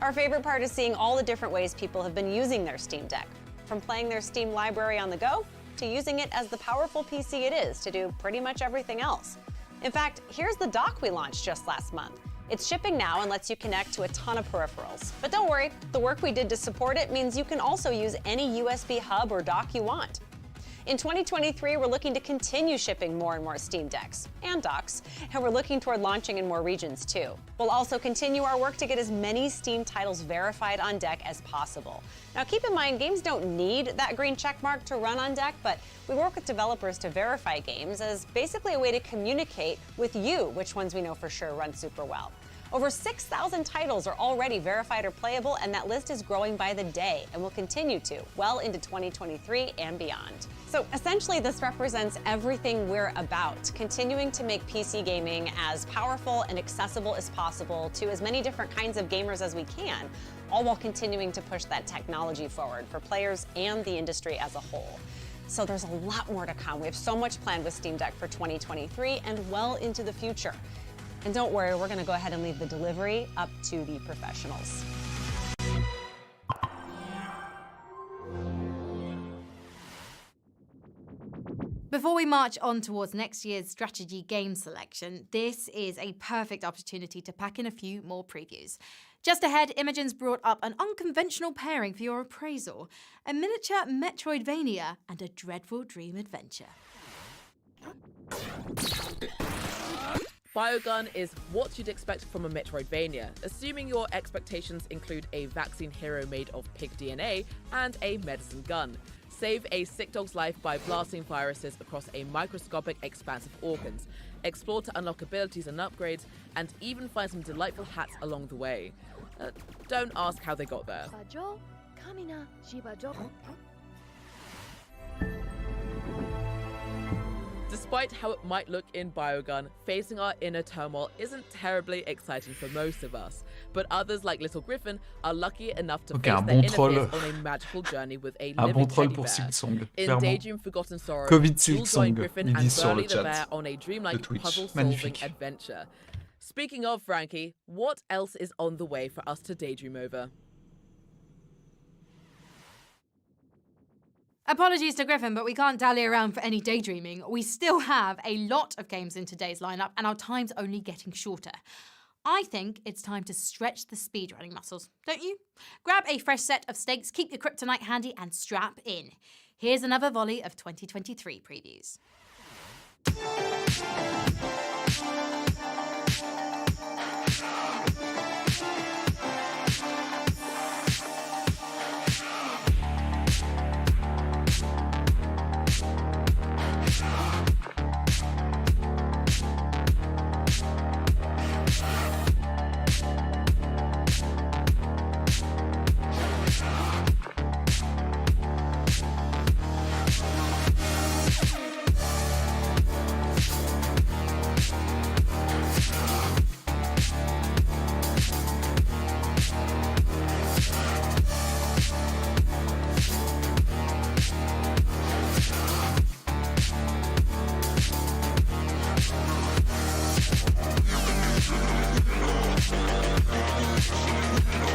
Our favorite part is seeing all the different ways people have been using their Steam Deck, from playing their Steam library on the go to using it as the powerful PC it is to do pretty much everything else. In fact, here's the dock we launched just last month. It's shipping now and lets you connect to a ton of peripherals. But don't worry, the work we did to support it means you can also use any USB hub or dock you want. In 2023, we're looking to continue shipping more and more Steam Decks and docks, and we're looking toward launching in more regions too. We'll also continue our work to get as many Steam titles verified on deck as possible. Now keep in mind, games don't need that green check mark to run on deck, but we work with developers to verify games as basically a way to communicate with you which ones we know for sure run super well. Over 6,000 titles are already verified or playable, and that list is growing by the day and will continue to well into 2023 and beyond. So essentially, this represents everything we're about, continuing to make PC gaming as powerful and accessible as possible to as many different kinds of gamers as we can, all while continuing to push that technology forward for players and the industry as a whole. So there's a lot more to come. We have so much planned with Steam Deck for 2023 and well into the future. And don't worry, we're going to go ahead and leave the delivery up to the professionals. Before we march on towards next year's strategy game selection, this is a perfect opportunity to pack in a few more previews. Just ahead, Imogen's brought up an unconventional pairing for your appraisal, a miniature Metroidvania and a dreadful dream adventure. Biogun is what you'd expect from a Metroidvania, assuming your expectations include a vaccine hero made of pig DNA and a medicine gun. Save a sick dog's life by blasting viruses across a microscopic expanse of organs. Explore to unlock abilities and upgrades, and even find some delightful hats along the way. Don't ask how they got there. Despite how it might look in Biogun, facing our inner turmoil isn't terribly exciting for most of us. But others, like Little Griffin, are lucky enough to face their inner fears on a magical journey with a living teddy bear. In Daydream Forgotten Sorrow, you'll join Griffin and Burly the bear on a dreamlike puzzle-solving adventure. Speaking of, Frankie, what else is on the way for us to daydream over? Apologies to Griffin, but we can't dally around for any daydreaming. We still have a lot of games in today's lineup, and our time's only getting shorter. I think it's time to stretch the speedrunning muscles, don't you? Grab a fresh set of stakes, keep your kryptonite handy, and strap in. Here's another volley of 2023 previews.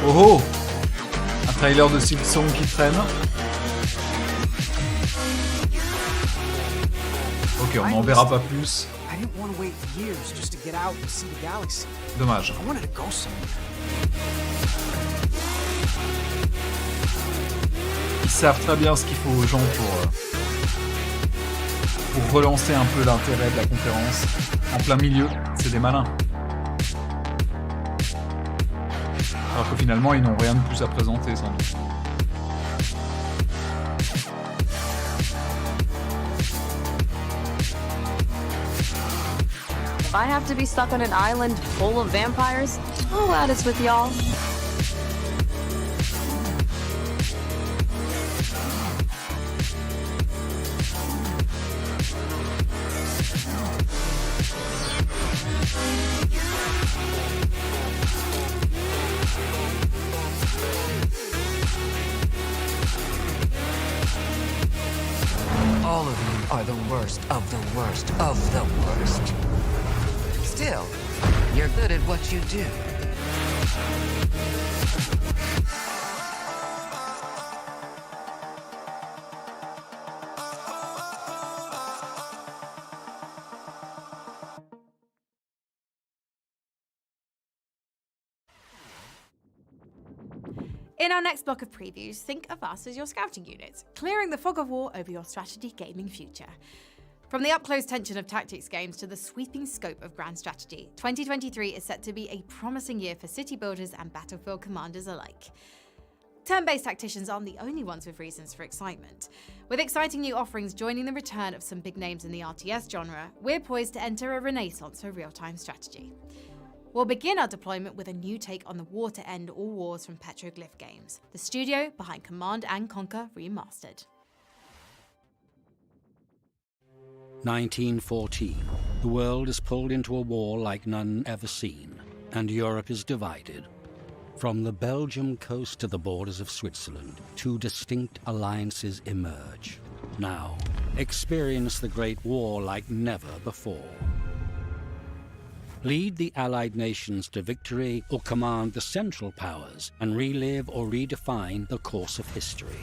Oh oh! Un trailer de Silksong qui traîne. Ok, on n'en verra pas plus. Dommage. Ils savent très bien ce qu'il faut aux gens pour relancer un peu l'intérêt de la conférence. En plein milieu, c'est des malins. Alors que finalement, ils n'ont rien de plus à présenter, sans doute. If I have to be stuck on an island full of vampires, I'll Gladys with y'all. All of you are the worst of the worst of the worst. Still, you're good at what you do. In our next block of previews, think of us as your scouting units, clearing the fog of war over your strategy gaming future. From the up-close tension of tactics games to the sweeping scope of grand strategy, 2023 is set to be a promising year for city builders and battlefield commanders alike. Turn-based tacticians aren't the only ones with reasons for excitement. With exciting new offerings joining the return of some big names in the RTS genre, we're poised to enter a renaissance for real-time strategy. We'll begin our deployment with a new take on the war to end all wars from Petroglyph Games, the studio behind Command & Conquer Remastered. 1914. The world is pulled into a war like none ever seen, and Europe is divided. From the Belgium coast to the borders of Switzerland, two distinct alliances emerge. Now, experience the Great War like never before. Lead the Allied nations to victory or command the Central Powers and relive or redefine the course of history.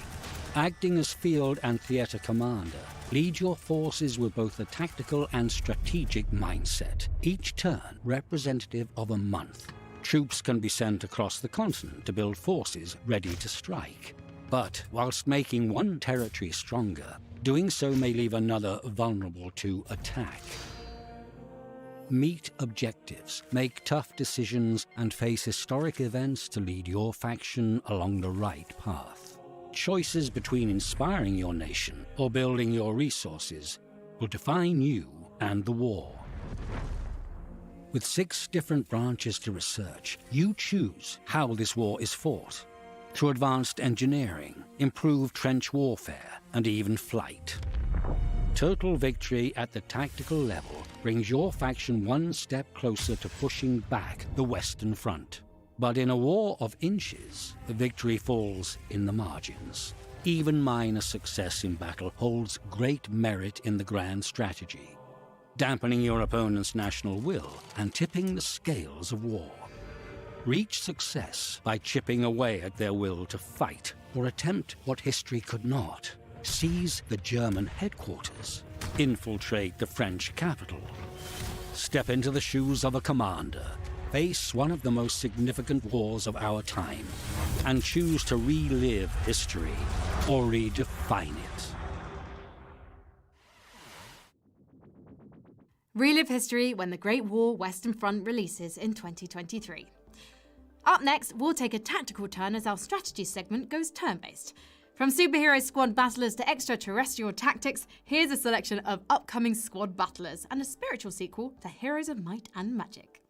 Acting as field and theatre commander, lead your forces with both a tactical and strategic mindset, each turn representative of a month. Troops can be sent across the continent to build forces ready to strike. But whilst making one territory stronger, doing so may leave another vulnerable to attack. Meet objectives, make tough decisions, and face historic events to lead your faction along the right path. Choices between inspiring your nation or building your resources will define you and the war. With 6 different branches to research, you choose how this war is fought. Through advanced engineering, improved trench warfare, and even flight. Total victory at the tactical level brings your faction one step closer to pushing back the Western Front. But in a war of inches, the victory falls in the margins. Even minor success in battle holds great merit in the grand strategy, dampening your opponent's national will and tipping the scales of war. Reach success by chipping away at their will to fight or attempt what history could not. Seize the German headquarters, infiltrate the French capital, step into the shoes of a commander, face one of the most significant wars of our time, and choose to relive history or redefine it. Relive history when the Great War Western Front releases in 2023. Up next, we'll take a tactical turn as our strategy segment goes turn-based. From superhero squad battlers to extraterrestrial tactics, here's a selection of upcoming squad battlers and a spiritual sequel to Heroes of Might and Magic.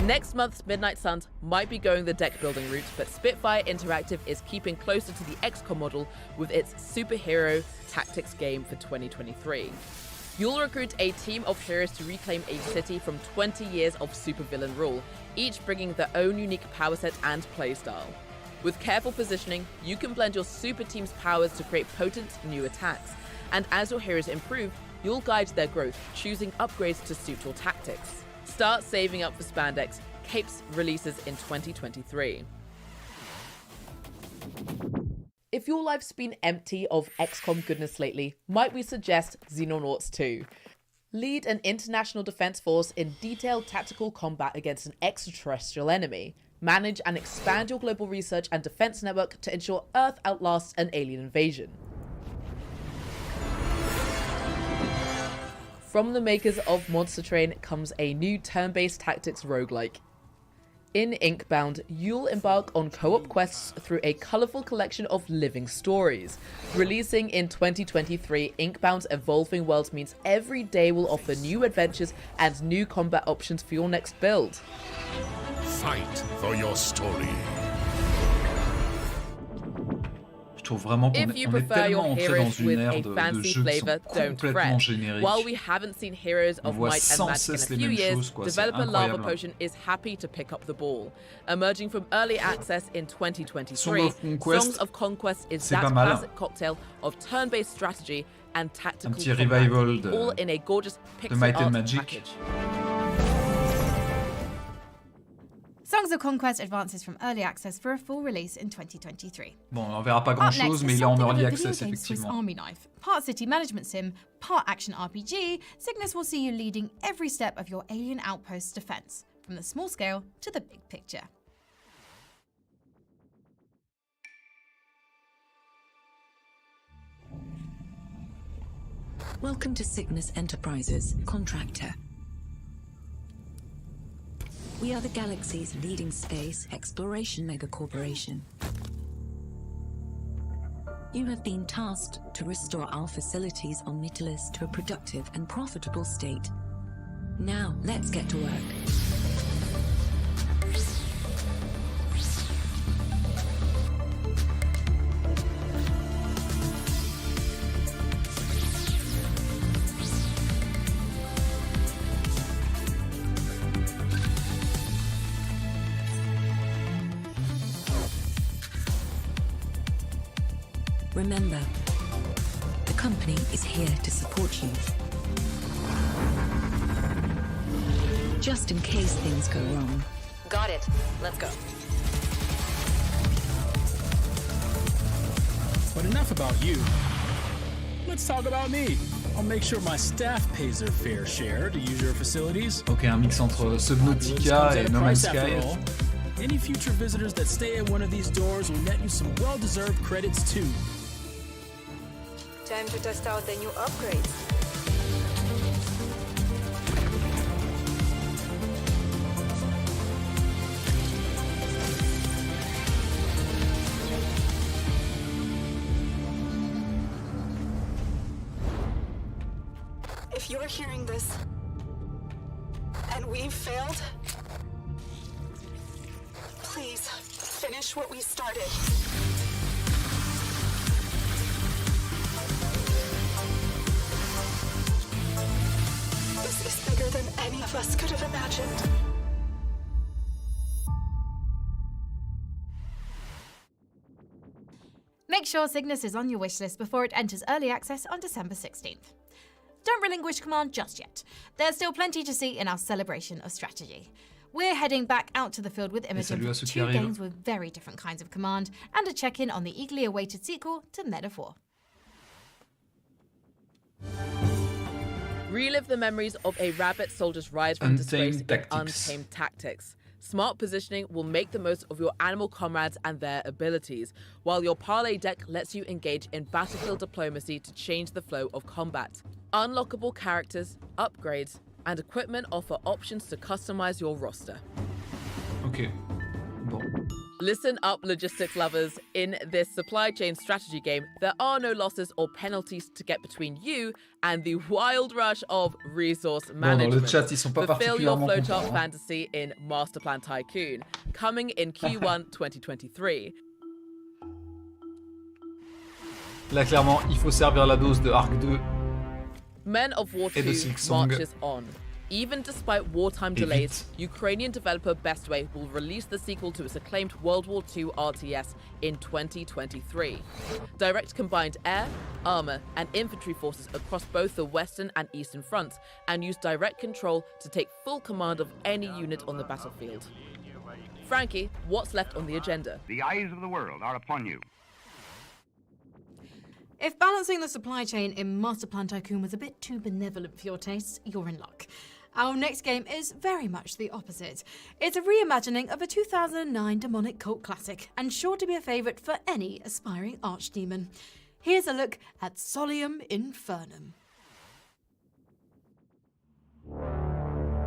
Next month's Midnight Suns might be going the deck building route, but Spitfire Interactive is keeping closer to the XCOM model with its superhero tactics game for 2023. You'll recruit a team of heroes to reclaim a city from 20 years of supervillain rule, each bringing their own unique power set and playstyle. With careful positioning, you can blend your super team's powers to create potent new attacks, and as your heroes improve, you'll guide their growth, choosing upgrades to suit your tactics. Start saving up for Spandex. Capes releases in 2023. If your life's been empty of XCOM goodness lately, might we suggest Xenonauts 2? Lead an international defense force in detailed tactical combat against an extraterrestrial enemy. Manage and expand your global research and defense network to ensure Earth outlasts an alien invasion. From the makers of Monster Train comes a new turn-based tactics roguelike. In Inkbound, you'll embark on co-op quests through a colourful collection of living stories. Releasing in 2023, Inkbound's evolving world means every day will offer new adventures and new combat options for your next build. Fight for your story. Je trouve vraiment qu'on If you est prefer tellement your entré heroes dans une with ère a de fancy jeux qui flavor, sont don't complètement fret. génériques. While we haven't seen Heroes On of voit Might and sans Magic in a cesse les few mêmes years, choses, quoi. C'est developer Lava incroyable. Potion is happy to pick up the ball. Emerging from early access in 2023, Songs of Conquest is c'est that pas mal. classic cocktail of turn-based strategy and tactical Un petit combat, revival de, all in a gorgeous de pixel Might and art Magic. package. Songs of Conquest advances from early access for a full release in 2023. Bon, on verra pas Up grand next chose, is mais il est en something of early a video access, game Swiss effectivement. Army knife. Part city management sim, part action RPG, Cygnus will see you leading every step of your alien outpost's defense. from the small scale to the big picture. Welcome to Cygnus Enterprises, contractor. We are the galaxy's leading space exploration megacorporation. You have been tasked to restore our facilities on Mytilus to a productive and profitable state. Now, let's get to work. Remember, the company is here to support you. Just in case things go wrong. Got it. Let's go. But enough about you. Let's talk about me. I'll make sure my staff pays their fair share to use your facilities. Ok, un mix entre Subnautica et No Man's Sky. Any future visitors that stay at one of these doors will net you some well-deserved credits too. Time to test out the new upgrades. If you're hearing this, and we've failed, please finish what we started. This is bigger than any of us could have imagined. Make sure Cygnus is on your wishlist before it enters early access on December 16th. Don't relinquish command just yet. There's still plenty to see in our celebration of strategy. We're heading back out to the field with Imogen for 2 games with very different kinds of command and a check-in on the eagerly awaited sequel to Metaphor. Relive the memories of a rabbit soldier's rise from disgrace in Untamed Tactics. Smart positioning will make the most of your animal comrades and their abilities, while your parlay deck lets you engage in battlefield diplomacy to change the flow of combat. Unlockable characters, upgrades, and equipment offer options to customize your roster. Ok. Bon. Listen up, logistics lovers. In this supply chain strategy game, there are no losses or penalties to get between you and the wild rush of resource management. Bon, dans le chat, ils sont pas Fulfill your particulièrement flowchart contents, hein. fantasy in Masterplan Tycoon, coming in Q1 2023. Là, clairement, il faut servir la dose de Arc 2. Men of War Et de 2 Silksong. marches on. Even despite wartime delays, Ukrainian developer Bestway will release the sequel to its acclaimed World War II RTS in 2023. Direct combined air, armor, and infantry forces across both the Western and Eastern fronts, and use direct control to take full command of any unit on the battlefield. Frankie, what's left on the agenda? The eyes of the world are upon you. If balancing the supply chain in Masterplan Tycoon was a bit too benevolent for your tastes, you're in luck. Our next game is very much the opposite. It's a reimagining of a 2009 demonic cult classic, and sure to be a favourite for any aspiring archdemon. Here's a look at Solium Infernum.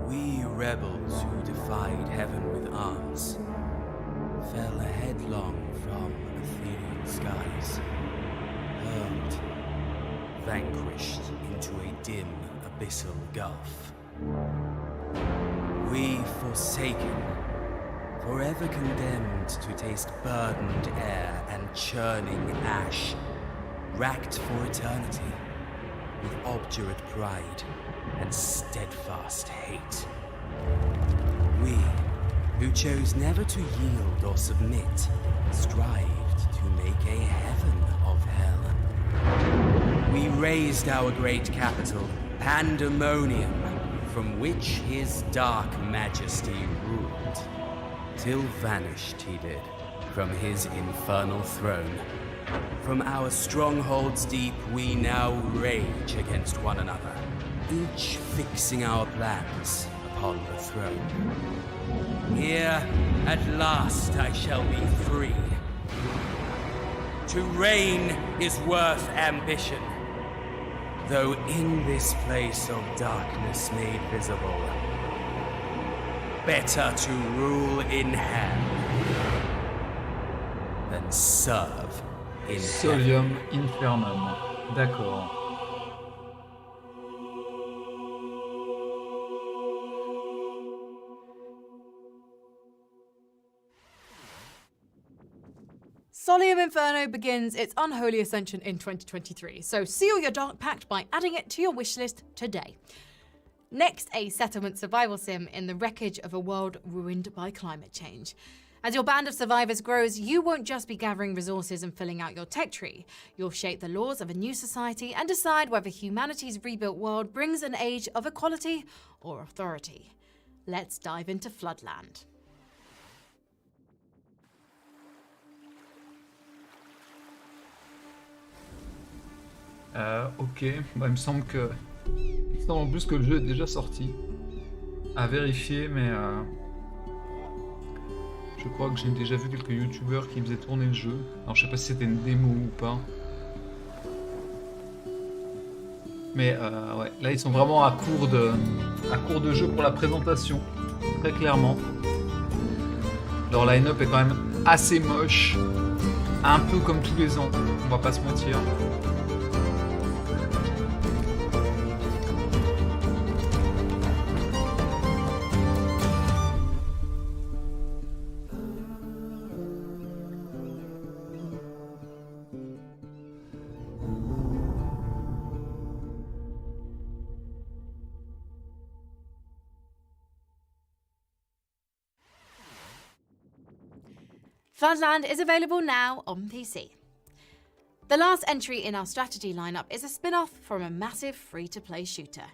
We rebels who defied heaven with arms fell headlong from ethereal skies, hurled, vanquished into a dim abyssal gulf. We forsaken, forever condemned to taste burdened air and churning ash, racked for eternity with obdurate pride and steadfast hate. We, who chose never to yield or submit, strived to make a heaven of hell. We raised our great capital, Pandemonium, from which his dark majesty ruled, till vanished he did from his infernal throne. From our strongholds deep we now rage against one another, each fixing our plans upon the throne. throne. Here, at last, I shall be free. To reign is worth ambition, though in this place of darkness made visible, better to rule in hand than serve in Solium Infernum. D'accord. Solium Inferno begins its unholy ascension in 2023, so seal your dark pact by adding it to your wishlist today. Next, a settlement survival sim in the wreckage of a world ruined by climate change. As your band of survivors grows, you won't just be gathering resources and filling out your tech tree. You'll shape the laws of a new society and decide whether humanity's rebuilt world brings an age of equality or authority. Let's dive into Floodland. Ok, bah, il me semble en plus que le jeu est déjà sorti. À vérifier, mais je crois que j'ai déjà vu quelques youtubeurs qui faisaient tourner le jeu. Alors je sais pas si c'était une démo ou pas. Mais ouais, là ils sont vraiment à court de jeu pour la présentation, très clairement. Leur line-up est quand même assez moche, un peu comme tous les ans, on va pas se mentir. Floodland is available now on PC. The last entry in our strategy lineup is a spin-off from a massive free-to-play shooter.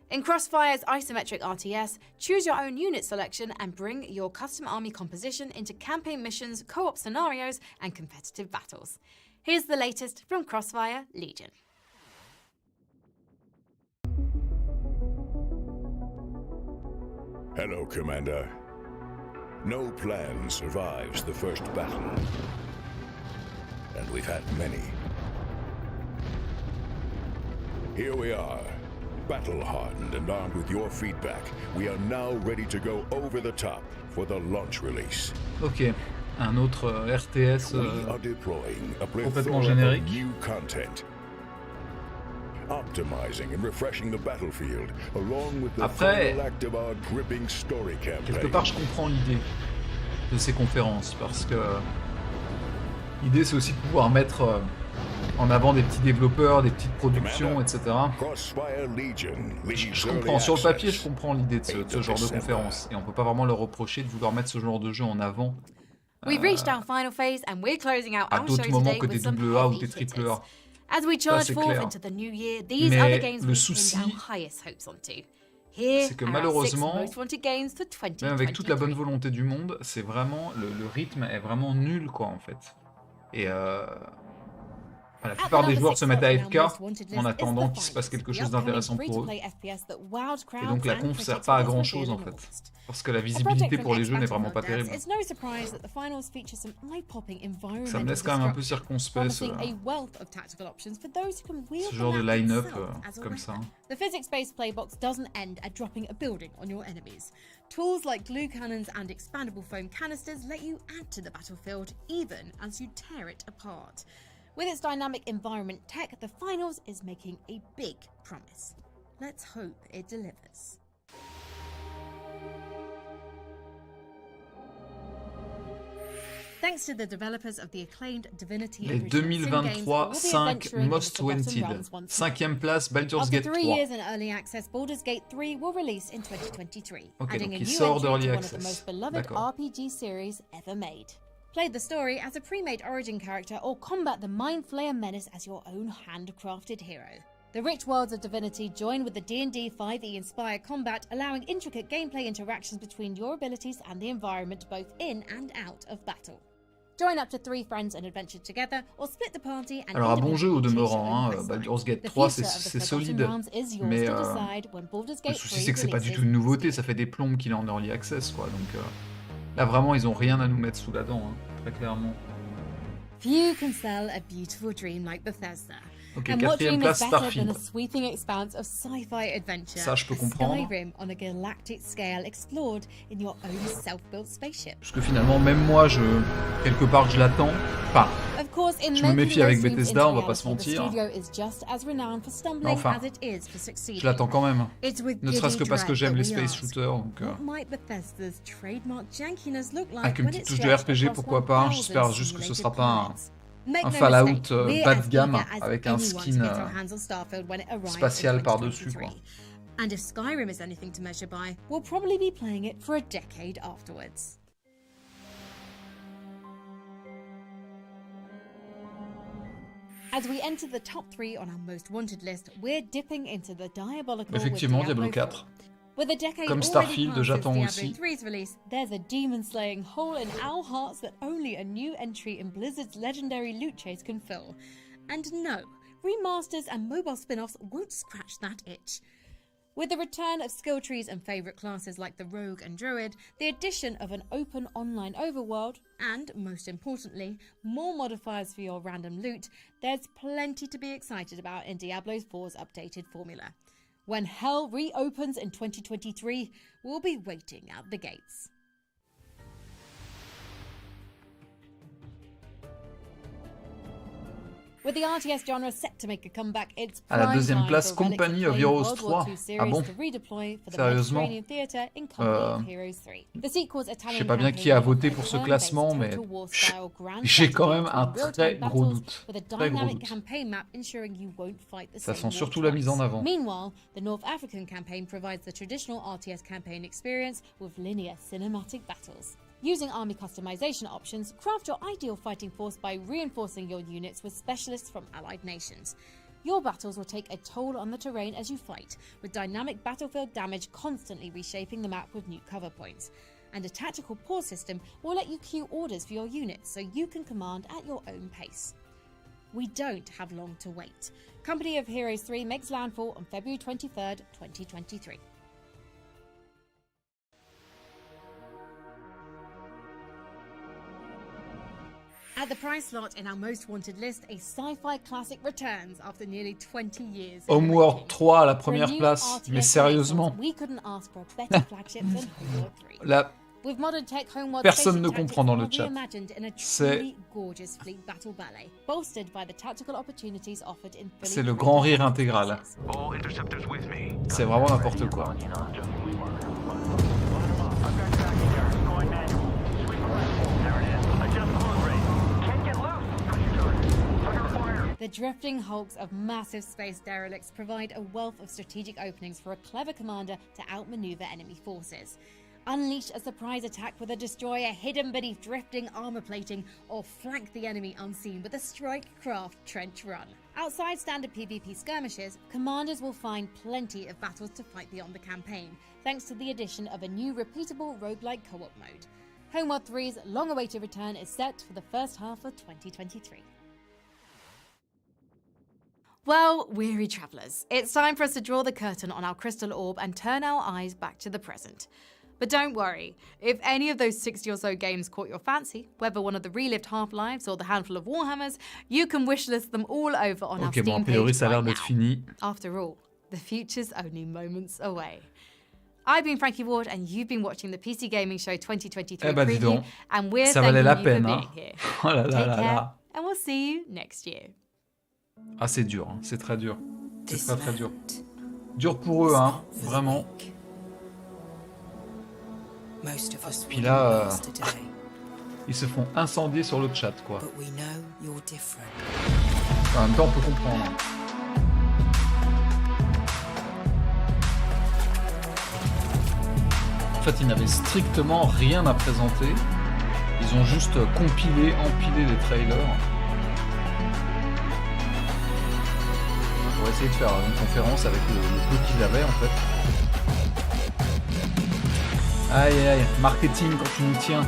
In Crossfire's isometric RTS, choose your own unit selection and bring your custom army composition into campaign missions, co-op scenarios, and competitive battles. Here's the latest from Crossfire Legion. Hello, Commander. No plan survives the first battle. And we've had many. Here we are, battle-hardened and armed with your feedback. We are now ready to go over the top for the launch release. Ok, un autre RTS We are deploying a complètement plethora générique. of new content. Optimizing and refreshing the battlefield, along with the Après, final act of our gripping story campaign. quelque part je comprends l'idée de ces conférences, parce que l'idée c'est aussi de pouvoir mettre en avant des petits développeurs, des petites productions, etc. Je comprends, sur le papier je comprends l'idée de ce genre de conférence, et on peut pas vraiment leur reprocher de vouloir mettre ce genre de jeu en avant We've reached our final phase and we're closing out à our show d'autres moments today que with des some AA ou heavy des triple hitters. A. As we Ça, charge c'est forth clair. into the new year, these Mais are the games le we souci, pinned our highest hopes onto. Here c'est que are our 6 malheureusement, most wanted games for 2023. même avec toute la bonne volonté du monde, c'est vraiment le rythme est vraiment nul quoi en fait. Et la plupart des joueurs se mettent à AFK en attendant qu'il se passe quelque chose d'intéressant pour eux. Et donc la conf sert pas à grand chose en fait. Parce que la visibilité pour les jeux n'est vraiment pas terrible. Ça me laisse quand même un peu circonspect ce genre de line-up comme ça. The physics-based playbox doesn't end at dropping a building on your enemies. Tools like glue cannons and expandable foam canisters let you add to the battlefield even as you tear it apart. With its dynamic environment tech, the finals is making a big promise. Let's hope it delivers. Thanks to the developers of the acclaimed Divinity Les 2023 5 Most Wanted. 5ème place, Baldur's Gate 3. After 3 years in early access, Baldur's Gate 3 will release in 2023, Ok, adding donc a il new sort entry d'Early to one of the Access. most beloved D'accord. RPG series ever made. Play the story as a pre-made origin character or combat the Mind Flayer menace as your own handcrafted hero. The rich worlds of Divinity join with the D&D 5e inspired combat, allowing intricate gameplay interactions between your abilities and the environment both in and out of battle. Join up to 3 friends and adventure together, or split the party and Alors, un bon jeu au independently choose your demeurant, own hein, quest line. Baldur's Gate The 3, future of the c'est Forgotten solide, Realms is yours mais to decide when Baldur's le Gate souci 3 c'est que c'est pas du releases tout une nouveauté, this ça fait des plombes qu'il est en early access, quoi. Donc là, vraiment, ils ont rien à nous mettre sous la dent, hein, très clairement. Few can sell a beautiful dream like Bethesda. Ok, And what 4e dream place, is better than Starfield. a sweeping expanse of sci-fi adventure? Ça, je peux A comprendre. Skyrim on a galactic scale explored in your own self-built spaceship. Parce que finalement, même moi, quelque part, je l'attends. Enfin, Of course, in je me making méfie avec those dreams Bethesda, into on va pas se reality, the mentir. studio is just as renowned for stumbling Mais enfin, as it is for succeeding. je l'attends quand même. It's with Ne serait-ce que giddy parce que dread j'aime that les we space ask, shooters. Donc, what might Bethesda's trademark jankiness look like avec une when petite it's touche de stretched RPG, across pourquoi pas. 1000 J'espère juste que ce simulated sera pas planets? Make un no Fallout mistake, we're bas de as gamme eager as avec un anyone to skin get our hands on Starfield when it arrives in spatial par-dessus, 2023. quoi. And if Skyrim is anything to measure by, we'll probably be playing it for a decade afterwards. As we enter the top 3 on our most wanted list, we're dipping into the diabolical Effectivement, with Diablo Diablo 4. 4. With a decade Comme already Starfield, passed j'attends since aussi. Diablo 3's release, there's a demon-slaying hole in our hearts that only a new entry in Blizzard's legendary loot chase can fill. And no, remasters and mobile spin-offs won't scratch that itch. With the return of skill trees and favourite classes like the Rogue and Druid, the addition of an open online overworld, and, most importantly, more modifiers for your random loot, there's plenty to be excited about in Diablo 4's updated formula. When hell reopens in 2023, we'll be waiting out the gates. With the RTS genre set to make a comeback, it's À la prime deuxième time place, for Relics Company of acclaimed Heroes World War 3. II series Ah bon? to redeploy for the Sérieusement? Mediterranean theater in Company of Heroes 3. The sequel's Je Italian sais pas bien qui a voté pour ce classement, mais j'ai quand même un très gros doute. With a Très gros dynamic doute. campaign map ensuring you won't fight the Ça same sent war surtout la mise en twice. avant. Meanwhile, the North African campaign provides the traditional RTS campaign experience with linear cinematic battles. Using army customization options, craft your ideal fighting force by reinforcing your units with specialists from allied nations. Your battles will take a toll on the terrain as you fight, with dynamic battlefield damage constantly reshaping the map with new cover points. And a tactical pause system will let you queue orders for your units so you can command at your own pace. We don't have long to wait. Company of Heroes 3 makes landfall on February 23rd, 2023. At the prize slot in our most wanted list, a sci-fi classic returns after nearly 20 years. Homeworld 3 à la For a première new place, RTS mais sérieusement, renaissance, we couldn't ask for a better flagship than Homeworld 3. là, With modern tech, Homeworld personne ne spaceship comprend dans le tactics are chat. reimagined in a C'est- truly gorgeous fleet battle ballet, bolstered by the tactical opportunities offered in fully c'est le grand rire intégral. All interceptors with me. C'est vraiment n'importe quoi. The drifting hulks of massive space derelicts provide a wealth of strategic openings for a clever commander to outmaneuver enemy forces. Unleash a surprise attack with a destroyer hidden beneath drifting armor plating, or flank the enemy unseen with a strike craft trench run. Outside standard PvP skirmishes, commanders will find plenty of battles to fight beyond the campaign, thanks to the addition of a new repeatable roguelike co-op mode. Homeworld 3's long-awaited return is set for the first half of 2023. Well, weary travellers, it's time for us to draw the curtain on our crystal orb and turn our eyes back to the present. But don't worry, if any of those 60 or so games caught your fancy, whether one of the relived Half-Lives or the handful of Warhammers, you can wishlist them all over on our Ok, bon, a Steam priori, page ça a l'air right d'être now. fini. After all, the future's only moments away. I've been Frankie Ward, and you've been watching the PC Gaming Show 2023 Eh bah, dis preview, donc, and we're ça valait la thanking you peine, for hein. being here. Oh là là Take là care, là. and we'll see you next year. Ah, c'est dur, hein. C'est très dur. C'est très très dur. Dur pour eux, hein, vraiment. Puis là, ils se font incendier sur le chat, quoi. En même temps, on peut comprendre. En fait, ils n'avaient strictement rien à présenter. Ils ont juste compilé, empilé des trailers. On va essayer de faire une conférence avec le peu qu'ils avaient, en fait. Aïe aïe, marketing quand tu nous tiens.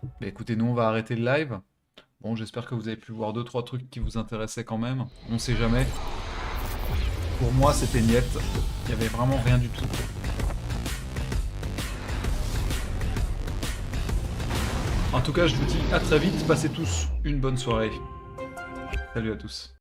Bah écoutez, nous on va arrêter le live. Bon, j'espère que vous avez pu voir 2-3 trucs qui vous intéressaient quand même. On sait jamais. Pour moi, c'était niette. Il n'y avait vraiment rien du tout. En tout cas, je vous dis à très vite. Passez tous une bonne soirée. Salut à tous.